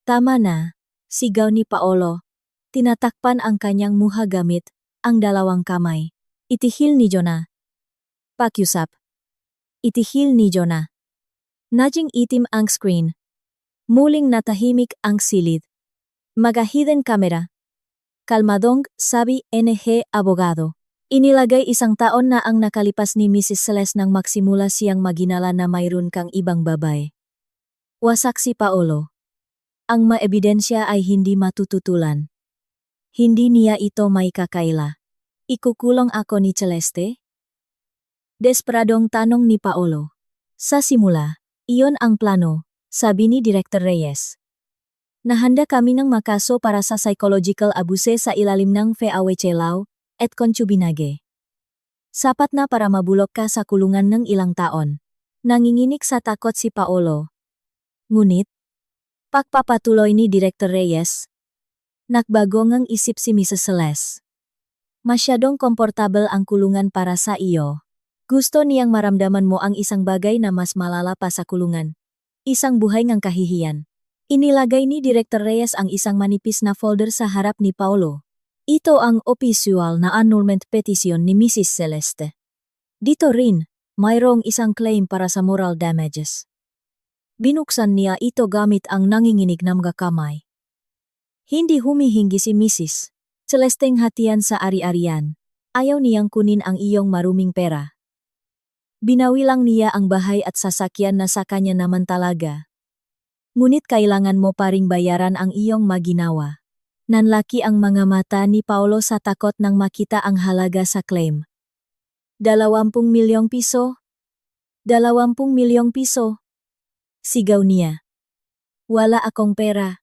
Tama na, sigaw ni Paolo. Tinatakpan ang kanyang muha gamit ang 2 kamay. Itihil ni Jonah. Pakiusap. Itihil ni Jonah. Naging itim ang screen. Muling natahimik ang silid. Mga hidden camera. Kalmadong, sabi NG abogado. Inilagay 1 taon na ang nakalipas ni Mrs. Celeste nang magsimula siyang maginala na mayroon kang ibang babae. Wasak si Paolo. Ang maebidensya ay hindi matututulan. Hindi niya ito may kakaila. Ikukulong ako ni Celeste? Desperadong tanong ni Paolo. Sa simula, iyon ang plano, sabi ni Director Reyes. Nahanda kami ng makaso para sa psychological abuse sa ilalim ng FEAWC law at concubinage. Sapat na para mabulok ka sa kulungan ng ilang taon. Nanginginig sa takot si Paolo. Ngunit, pagpapatuloy ni Director Reyes, nagbago ngang isip si Mrs. Celeste. Masyadong komportable ang kulungan para sa iyo. Gusto niyang maramdaman mo ang isang bagay na mas malala pa sa kulungan. Isang buhay ngang kahihiyan. Inilagay ni Director Reyes ang isang manipis na folder sa harap ni Paolo. Ito ang opisyal na annulment petition ni Mrs. Celeste. Dito rin, mayroong isang claim para sa moral damages. Binuksan niya ito gamit ang nanginginig na mga kamay. Hindi humihingi si Mrs. Celesteng hatian sa ari-arian. Ayaw niyang kunin ang iyong maruming pera. Binawi lang niya ang bahay at sasakyan na sa kanya naman talaga. Ngunit kailangan mo pa ring bayaran ang iyong maginawa. Nanlaki ang mga mata ni Paolo sa takot nang makita ang halaga sa claim. 20 milyong piso? 20 milyong piso? Sigaw niya. Wala akong pera.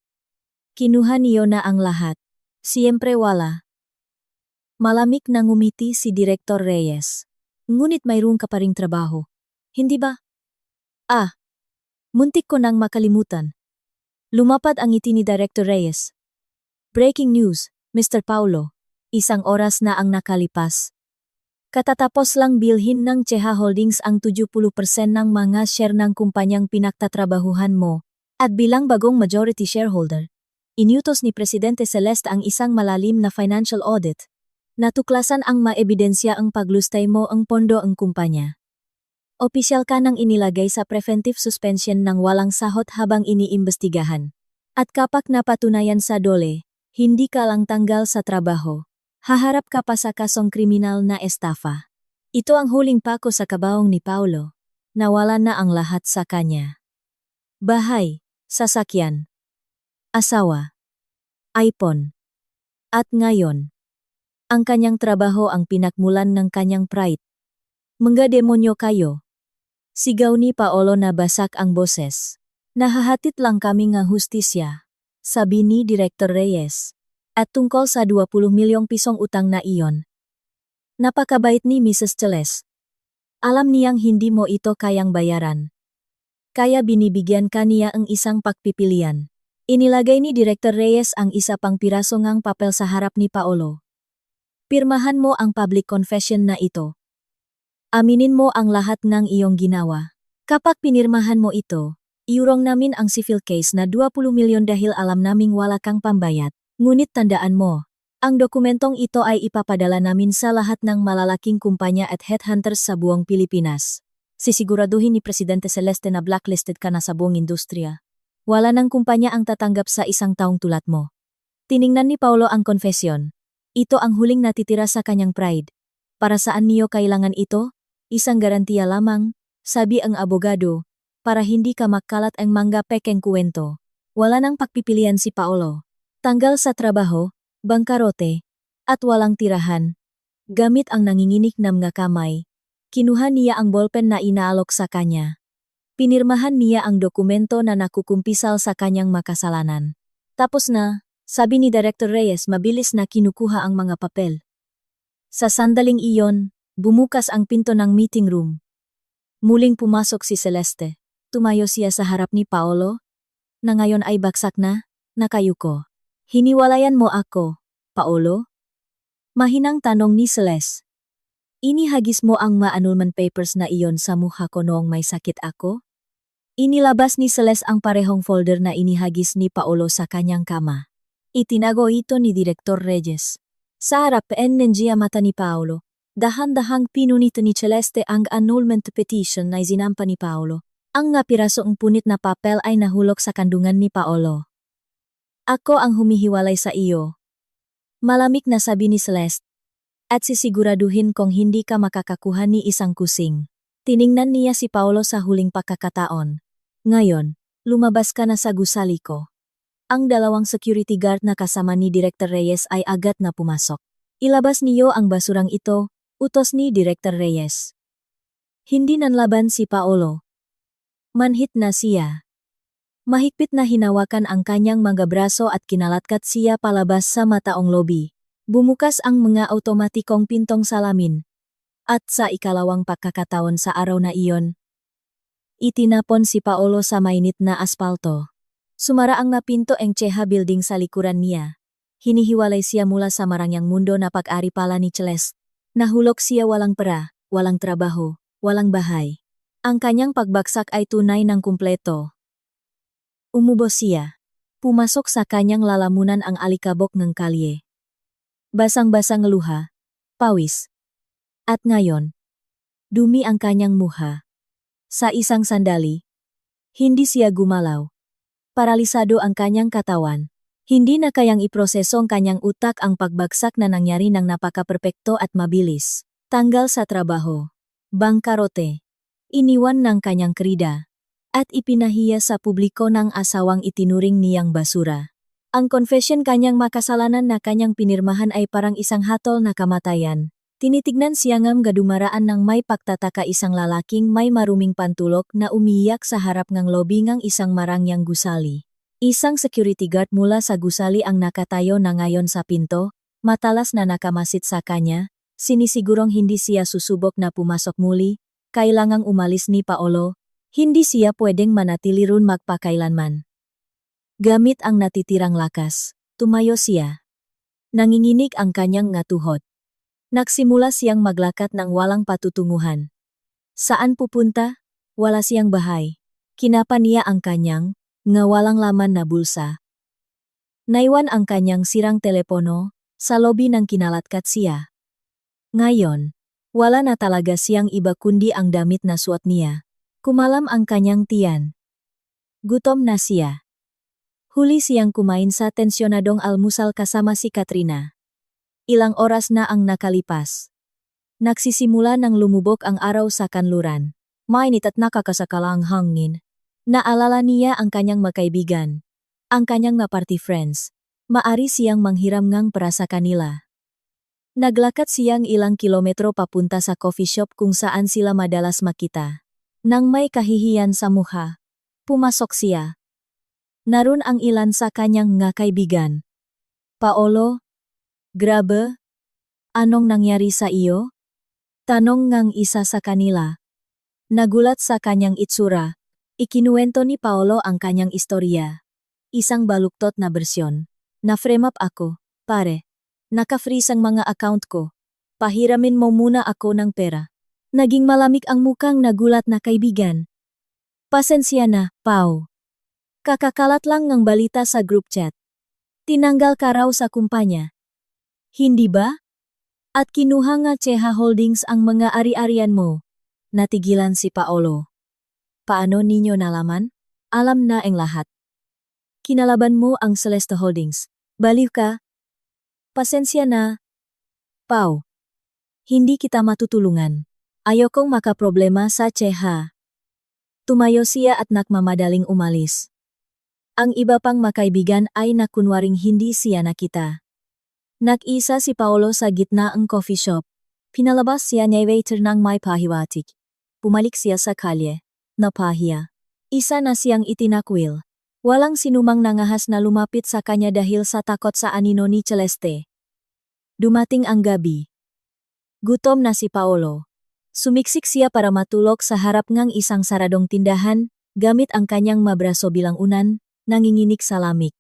Kinuha niyo na ang lahat. Siyempre wala. Malamig na ngumiti si Director Reyes. Ngunit mayroon ka pa ring trabaho. Hindi ba? Muntik ko nang makalimutan. Lumapad ang ngiti ni Director Reyes. Breaking news, Mr. Paolo. 1 oras na ang nakalipas. Katatapos lang bilhin ng Cheha Holdings ang 70% ng mga share ng kumpanyang pinagtatrabahuhan mo, at bilang bagong majority shareholder, inutos ni Presidente Celeste ang isang malalim na financial audit. Natuklasan ang maebidensya ang paglustay mo ang pondo ang kumpanya. Opisyal ka nang inilagay sa preventive suspension ng walang sahot habang iniimbestigahan. At kapag napatunayan sa dole, hindi ka lang tanggal sa trabaho. Haharap ka pa sa kasong kriminal na estafa. Ito ang huling pako sa kabaong ni Paolo. Nawala na ang lahat sa kanya. Bahay, sasakyan, asawa, iPhone. At ngayon, ang kanyang trabaho ang pinakmulan ng kanyang pride. Mga demonyo kayo. Sigaw ni Paolo na basak ang boses. Nahahatit lang kami ng hustisya, sabi ni Director Reyes. At tungkol sa 20 milyong pisong utang na iyon. Napakabait ni Mrs. Celeste. Alam niyang hindi mo ito kayang bayaran. Kaya binibigyan ka niya ang isang pagpipilian. Inilagay ni Director Reyes ang isa pang piraso ngang papel sa harap ni Paolo. Pirmahan mo ang public confession na ito. Aminin mo ang lahat ng iyong ginawa. Kapag pinirmahan mo ito, iurong namin ang civil case na 20 milyon dahil alam naming wala kang pambayad. Ngunit tandaan mo, ang dokumentong ito ay ipapadala namin sa lahat ng malalaking kumpanya at headhunters sa buong Pilipinas. Sisiguraduhin ni Presidente Celeste na blacklisted ka na sa buong industriya. Wala ng kumpanya ang tatanggap sa isang taong tulad mo. Tiningnan ni Paolo ang confession. Ito ang huling natitira sa kanyang pride. Para saan niyo kailangan ito? Isang garantiya lamang, sabi ang abogado, para hindi ka makalat ang mga pekeng kuwento. Wala nang pagpipilian si Paolo. Tanggal sa trabaho, bangkarote, at walang tirahan. Gamit ang nanginginig na mga kamay, kinuha niya ang ballpen na inaalok sa kanya. Pinirmahan niya ang dokumento na nakukumpisal sa kanyang makasalanan. Tapos na, sabi ni Director Reyes mabilis na kinukuha ang mga papel. Sa sandaling iyon, bumukas ang pinto ng meeting room. Muling pumasok si Celeste. Tumayo siya sa harap ni Paolo, na ngayon ay baksak na, nakayuko. Hiniwalayan mo ako, Paolo? Mahinang tanong ni Celeste. Inihagis mo ang ma-annulment papers na iyon sa mukha ko noong may sakit ako? Inilabas ni Celeste ang parehong folder na inihagis ni Paolo sa kanyang kama. Itinago ito ni Director Reyes. Sa harapan ng mata ni Paolo, dahan-dahang pinunit ni Celeste ang annulment petition na isinampa ni Paolo. Ang napirasong punit na papel ay nahulog sa kandungan ni Paolo. Ako ang humihiwalay sa iyo. Malamig na sabi ni Celeste. At sisiguraduhin kong hindi ka makakakuha ni isang kusing. Tiningnan niya si Paolo sa huling pagkakataon. Ngayon, lumabas ka na sa gusali ko. Ang dalawang security guard na kasama ni Director Reyes ay agad na pumasok. Ilabas niyo ang basurang ito, utos ni Director Reyes. Hindi nanlaban si Paolo. Manhit na siya. Mahigpit na hinawakan ang kanyang mga braso at kinalatkat siya palabas sa mataong lobby. Bumukas ang mga automatikong pintong salamin. At sa ikalawang pagkakataon sa araw na iyon, itinapon si Paolo sa mainit na aspalto. Sumaraang na pinto ang Cheha Building sa likuran niya. Hinihiwalay siya mula sa marangyang mundo na pag-ari pala ni Celeste. Nahulog siya walang pera, walang trabaho, walang bahay. Ang kanyang pagbagsak ay tunay ng kumpleto. Umubos siya. Pumasok sa kanyang lalamunan ang alikabok ng kalye. Basang-basang luha, pawis. At ngayon, dumi ang kanyang muha. Sa isang sandali, hindi siya gumalaw. Paralisado ang kanyang katawan. Hindi na kayang iproseso ang kanyang utak ang pagbagsak na nangyari ng napaka-perpekto at mabilis. Tanggal sa trabaho. Bangkarote. Iniwan ng kanyang krida. At ipinahiya sa publiko ng asawang itinuring niyang basura. Ang confession kanyang makasalanan na kanyang pinirmahan ay parang isang hatol na kamatayan. Tinitignan siya ngam gadumaraan ng may pagtataka isang lalaking may maruming pantulok na umiyak sa harap ng lobby ng isang marangyang gusali. Isang security guard mula sa gusali ang nakatayo na ngayon sa pinto, matalas na nakamasid sa kanya, sinisigurong hindi siya susubok na pumasok muli, kailangang umalis ni Paolo. Hindi siya pwedeng manatili ron magpakailanman. Gamit ang natitirang lakas, tumayo siya. Nanginginig ang kanyang ngatuhod. Nagsimula siyang maglakad ng walang patutunguhan. Saan pupunta? Wala siyang bahay. Kinapa niya ang kanyang, nga walang laman na bulsa. Naiwan ang kanyang sirang telepono, sa lobi ng kinalatkat siya. Ngayon, wala na talaga siyang iba kundi ang damit na suot niya. Kumalam ang kanyang tiyan. Gutom na siya. Huli siyang kumain sa tensyonadong almusal kasama si Katrina. Ilang oras na ang nakalipas. Nagsisimula ng lumubog ang araw sa kanluran. Mainit at nakakasakalang hangin. Naalala niya ang kanyang makaibigan. Ang kanyang party friends. Maari siyang manghiram ngang para sa kanila. Naglakad siyang ilang kilometro papunta sa coffee shop kung saan sila madalas makita. Nang may kahihiyan sa mukha, pumasok siya. Naroon ang ilan sa kanyang nga kaibigan. Paolo? Grabe? Anong nangyari sa iyo? Tanong ngang isa sa kanila. Nagulat sa kanyang itsura. Ikinuwento ni Paolo ang kanyang istorya. Isang baluktot na bersyon. Na-frame up ako, pare. Naka-freeze ang mga account ko. Pahiramin mo muna ako ng pera. Naging malamig ang mukang nagulat na kaibigan. Pasensya na, Pao. Kakakalat lang ng balita sa group chat. Tinanggal ka raw sa kumpanya. Hindi ba? At kinuha nga Cheha Holdings ang mga ari-arian mo. Natigilan si Paolo. Paano ninyo nalaman? Alam na ang lahat. Kinalaban mo ang Celeste Holdings. Baliw ka? Pasensya na, Pao. Hindi kita matutulungan. Ayokong makaproblema sa Cheha. Tumayo siya at nakmamadaling umalis. Ang iba pang makaibigan ay nakunwaring hindi siya nakita. Nag-isa si Paolo sa gitna ng coffee shop. Pinalabas siya ni waiter ng may pahiwatig. Pumalik siya sa kalye. Napahiya. Isa na siyang itinakwil. Walang sinumang nangahas na lumapit sa kanya dahil sa takot sa anino ni Celeste. Dumating ang gabi. Gutom na si Paolo. Sumiksik siya para matulog sa harap ng isang saradong tindahan, gamit ang kanyang mabraso bilang unan, nanginginig sa lamig.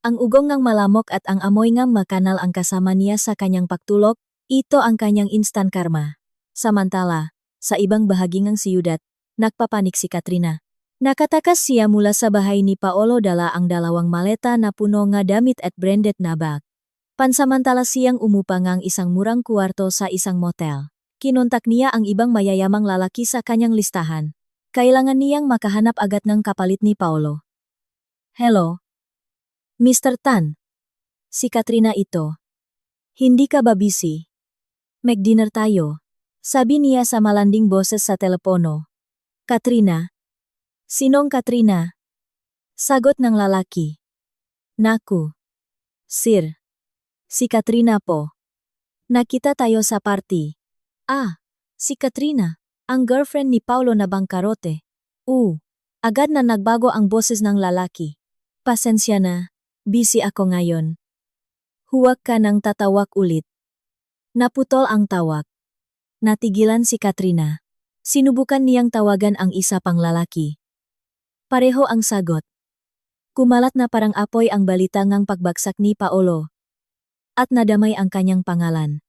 Ang ugong ng malamok at ang amoy ng makanal ang kasama niya sa kanyang pagtulog, ito ang kanyang instant karma. Samantala, sa ibang bahagi ng siyudad, nagpapanik si Katrina. Nakatakas siya mula sa bahay ni Paolo dala ang dalawang maleta na puno nga damit at branded na bag. Pansamantala siyang umupa ngang isang murang kuwarto sa isang motel. Kinontak niya ang ibang mayayamang lalaki sa kanyang listahan. Kailangan niyang makahanap agad ng kapalit ni Paolo. Hello? Mr. Tan. Si Katrina ito. Hindi ka ba busy? Mag-dinner tayo. Sabi niya sa malanding boses sa telepono. Katrina. Sinong Katrina? Sagot ng lalaki. Naku. Sir. Si Katrina po. Nakita tayo sa party. Ah, si Katrina. Ang girlfriend ni Paulo na bangkarote. Agad na nagbago ang boses ng lalaki. Pasensya na. Busy ako ngayon. Huwag ka nang tatawag ulit. Naputol ang tawag. Natigilan si Katrina. Sinubukan niyang tawagan ang isa pang lalaki. Pareho ang sagot. Kumalat na parang apoy ang balita ngang pagbagsak ni Paolo. At nadamay ang kanyang pangalan.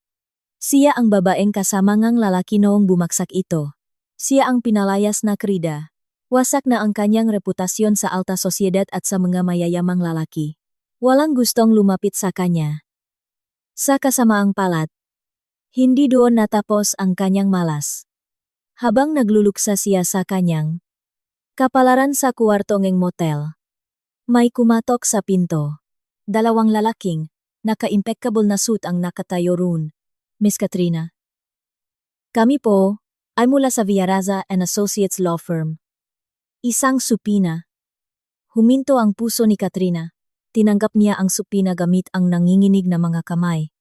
Siya ang babaeng kasama ngang lalaki noong bumagsak ito. Siya ang pinalayas na krida. Wasak na ang kanyang reputasyon sa alta sosyedad at sa mga mayayamang lalaki. Walang gustong lumapit sa kanya. Sa kasamaang palad, hindi doon natapos ang kanyang malas. Habang nagluluksa siya sa kanyang kapalaran sa kuwarto ng motel, may kumatok sa pinto. Dalawang lalaking, naka-impeccable na suit ang nakatayo roon. Miss Katrina. Kami po, ay mula sa Villaraza and Associates Law Firm. Isang supina. Huminto ang puso ni Katrina. Tinanggap niya ang supina gamit ang nanginginig na mga kamay.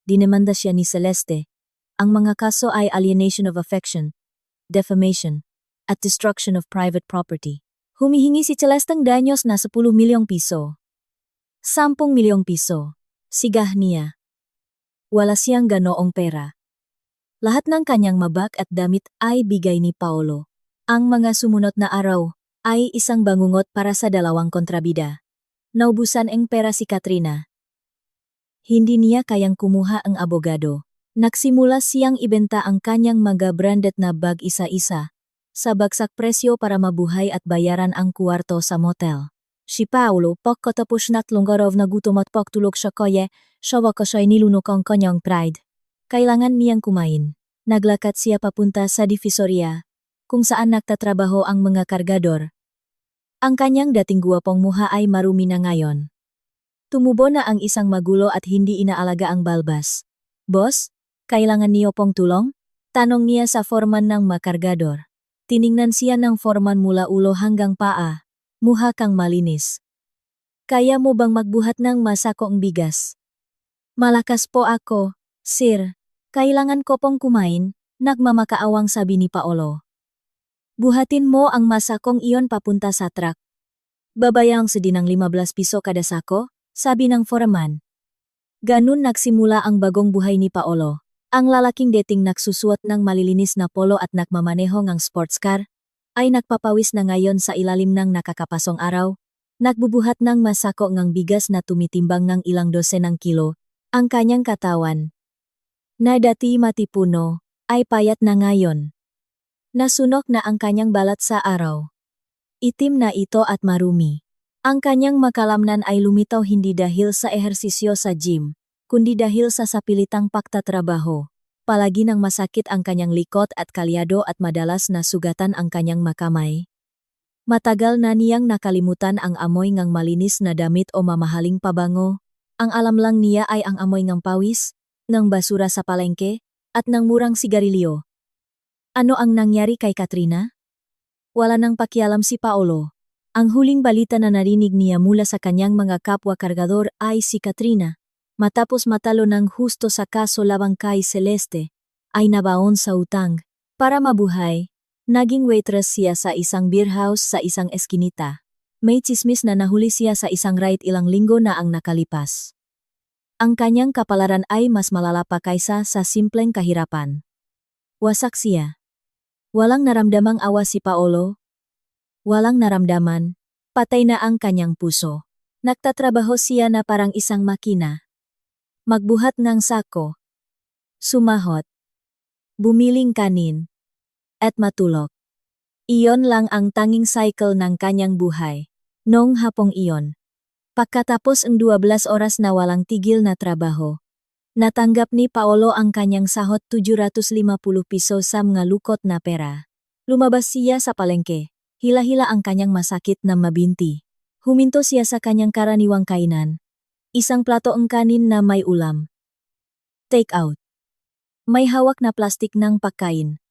Dinemanda siya ni Celeste. Ang mga kaso ay alienation of affection, defamation, at destruction of private property. Humihingi si Celesteng danyos na 10 milyong piso. 10 milyong piso. Sigah niya. Wala siyang ganoong pera. Lahat ng kanyang mabag at damit ay bigay ni Paolo. Ang mga sumunod na araw ay isang bangungot para sa dalawang kontrabida. Naubusan ang pera si Katrina. Hindi niya kayang kumuha ang abogado. Nagsimula siyang ibenta ang kanyang mga branded na bag isa-isa sa bagsak presyo para mabuhay at bayaran ang kuwarto sa motel. Si Paolo pagkatapos na 3 araw na gutom at pagtulog sa kaya, siya siya nilunok ang kanyang pride. Kailangan niyang kumain. Naglakad siya papunta sa divisoria, kung saan nagtatrabaho ang mga kargador. Ang kanyang dating guwapong muha ay marumi na ngayon. Tumubo na ang isang magulo at hindi inaalaga ang balbas. Boss, kailangan niyo pong tulong? Tanong niya sa foreman ng makargador. Tiningnan siya ng foreman mula ulo hanggang paa. Muha kang malinis. Kaya mo bang magbuhat ng masakong bigas? Malakas po ako, sir. Kailangan ko pong kumain, nagmamakaawang sabi ni Paolo. Buhatin mo ang masakong iyon papunta sa truck. Babayang sa dinang 15 piso kada sako? Sabi ng foreman. Ganun nagsimula ang bagong buhay ni Paolo. Ang lalaking dating nagsusuot ng malilinis na polo at nagmamaneho ng sports car, ay nagpapawis na ngayon sa ilalim ng nakakapasong araw, nagbubuhat ng masako ng bigas na tumitimbang ng ilang dosenang kilo, ang kanyang katawan. Na dati matipuno, ay payat na ngayon. Nasunok na ang kanyang balat sa araw. Itim na ito at marumi. Ang kanyang makalamnan ay lumitaw hindi dahil sa ehersisyo sa gym, kundi dahil sa sapilitang pagtatrabaho. Palagi nang masakit ang kanyang likod at kalyado at madalas na sugatan ang kanyang makamay. Matagal na niyang nakalimutan ang amoy ng malinis na damit o mamahaling pabango. Ang alam lang niya ay ang amoy ng pawis, ng basura sa palengke, at ng murang sigarilyo. Ano ang nangyari kay Katrina? Wala nang pakialam si Paolo. Ang huling balita na narinig niya mula sa kanyang mga kapwa kargador ay si Katrina, matapos matalo ng husto sa kaso labang kay Celeste, ay nabaon sa utang. Para mabuhay, naging waitress siya sa isang beer house sa isang eskinita. May tsismis na nahuli siya sa isang ride ilang linggo na ang nakalipas. Ang kanyang kapalaran ay mas malala pa kaysa sa simpleng kahirapan. Wasak siya. Walang naramdamang awa si Paolo. Walang naramdaman, patay na ang kanyang puso. Nagtatrabaho siya na parang isang makina. Magbuhat ng sako. Sumahot. Bumiling kanin. At matulog. Iyon lang ang tanging cycle ng kanyang buhay. Noong hapong iyon. Pagkatapos ang 12 oras na walang tigil na trabaho, natanggap ni Paolo ang kanyang sahot 750 piso sa mga lukot na pera. Lumabas siya sa palengke. Hila-hila ang kanyang masakit na mabinti. Huminto siya sa kanyang karaniwang kainan. Isang plato ng kanin na may ulam. Take out. May hawak na plastik ng pagkain.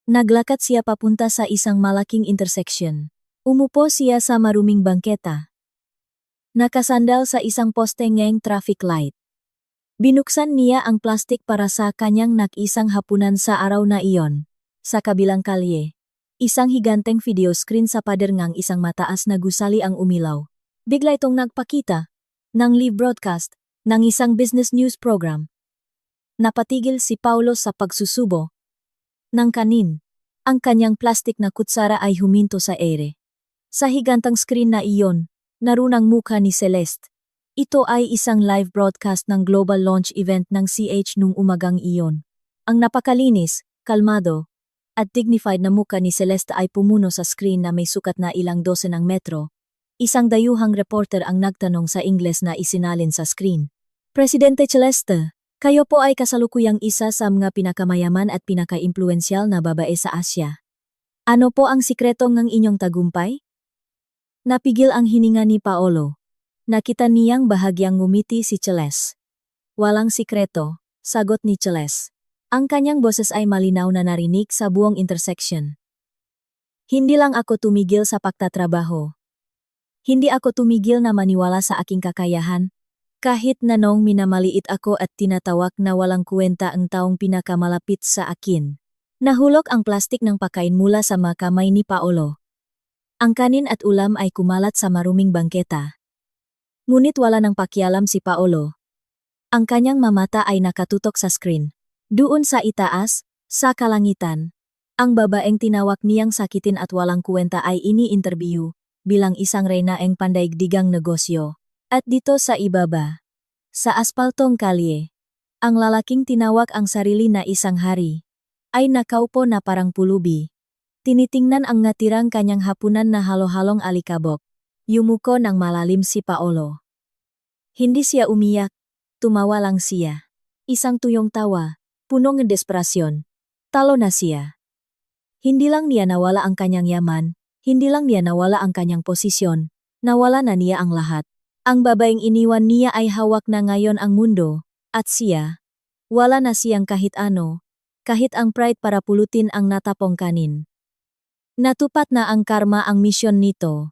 Naglakad siya papunta sa isang malaking intersection. Umupo siya sa maruming bangketa. Nakasandal sa isang poste ng traffic light. Binuksan niya ang plastik para sa kanyang nag-isang hapunan sa araw na iyon. Sa kabilang kalye, isang higanteng video screen sa pader ngang isang mataas na gusali ang umilaw. Bigla itong nagpakita ng live broadcast ng isang business news program. Napatigil si Paulo sa pagsusubo ng kanin. Ang kanyang plastik na kutsara ay huminto sa ere. Sa higantang screen na iyon, narunang mukha ni Celeste. Ito ay isang live broadcast ng global launch event ng CH nung umagang iyon. Ang napakalinis, kalmado, at dignified na mukha ni Celeste ay pumuno sa screen na may sukat na ilang dosen ng metro. Isang dayuhang reporter ang nagtanong sa Ingles na isinalin sa screen. Presidente Celeste, kayo po ay kasalukuyang isa sa mga pinakamayaman at pinakaimpluwensyal na babae sa Asya. Ano po ang sikreto ng inyong tagumpay? Napigil ang hininga ni Paolo. Nakita niyang bahagyang ngumiti si Celeste. Walang sikreto, sagot ni Celeste. Ang kanyang boses ay malinaw na narinig sa buong intersection. Hindi lang ako tumigil sa pagtatrabaho. Hindi ako tumigil na maniwala sa aking kakayahan. Kahit na noong minamaliit ako at tinatawag na walang kwenta ang taong pinakamalapit sa akin. Nahulog ang plastik ng pagkain mula sa mga kamay ni Paolo. Ang kanin at ulam ay kumalat sa maruming bangketa. Ngunit wala nang pakialam si Paolo. Ang kanyang mamata ay nakatutok sa screen. Doon sa itaas, sa kalangitan, ang babaeng tinawag niyang sakitin at walang kwenta ay ini-interview bilang isang reyna ng pandaigdigang negosyo. At dito sa ibaba, sa aspaltong kalye, ang lalaking tinawag ang sarili na isang hari, ay nakaupo na parang pulubi. Tinitingnan ang natirang kanyang hapunan na halo-halong alikabok. Yumuko ng malalim si Paolo. Hindi siya umiyak, tumawa lang siya. Isang tuyong tawa, puno ng desperasyon. Talo na siya. Hindi lang niya nawala ang kanyang yaman, hindi lang niya nawala ang kanyang posisyon, nawala na niya ang lahat. Ang babaeng iniwan niya ay hawak na ngayon ang mundo, at siya, wala na siyang kahit ano, kahit ang pride para pulutin ang natapong kanin. Natupat na ang karma ang misyon nito.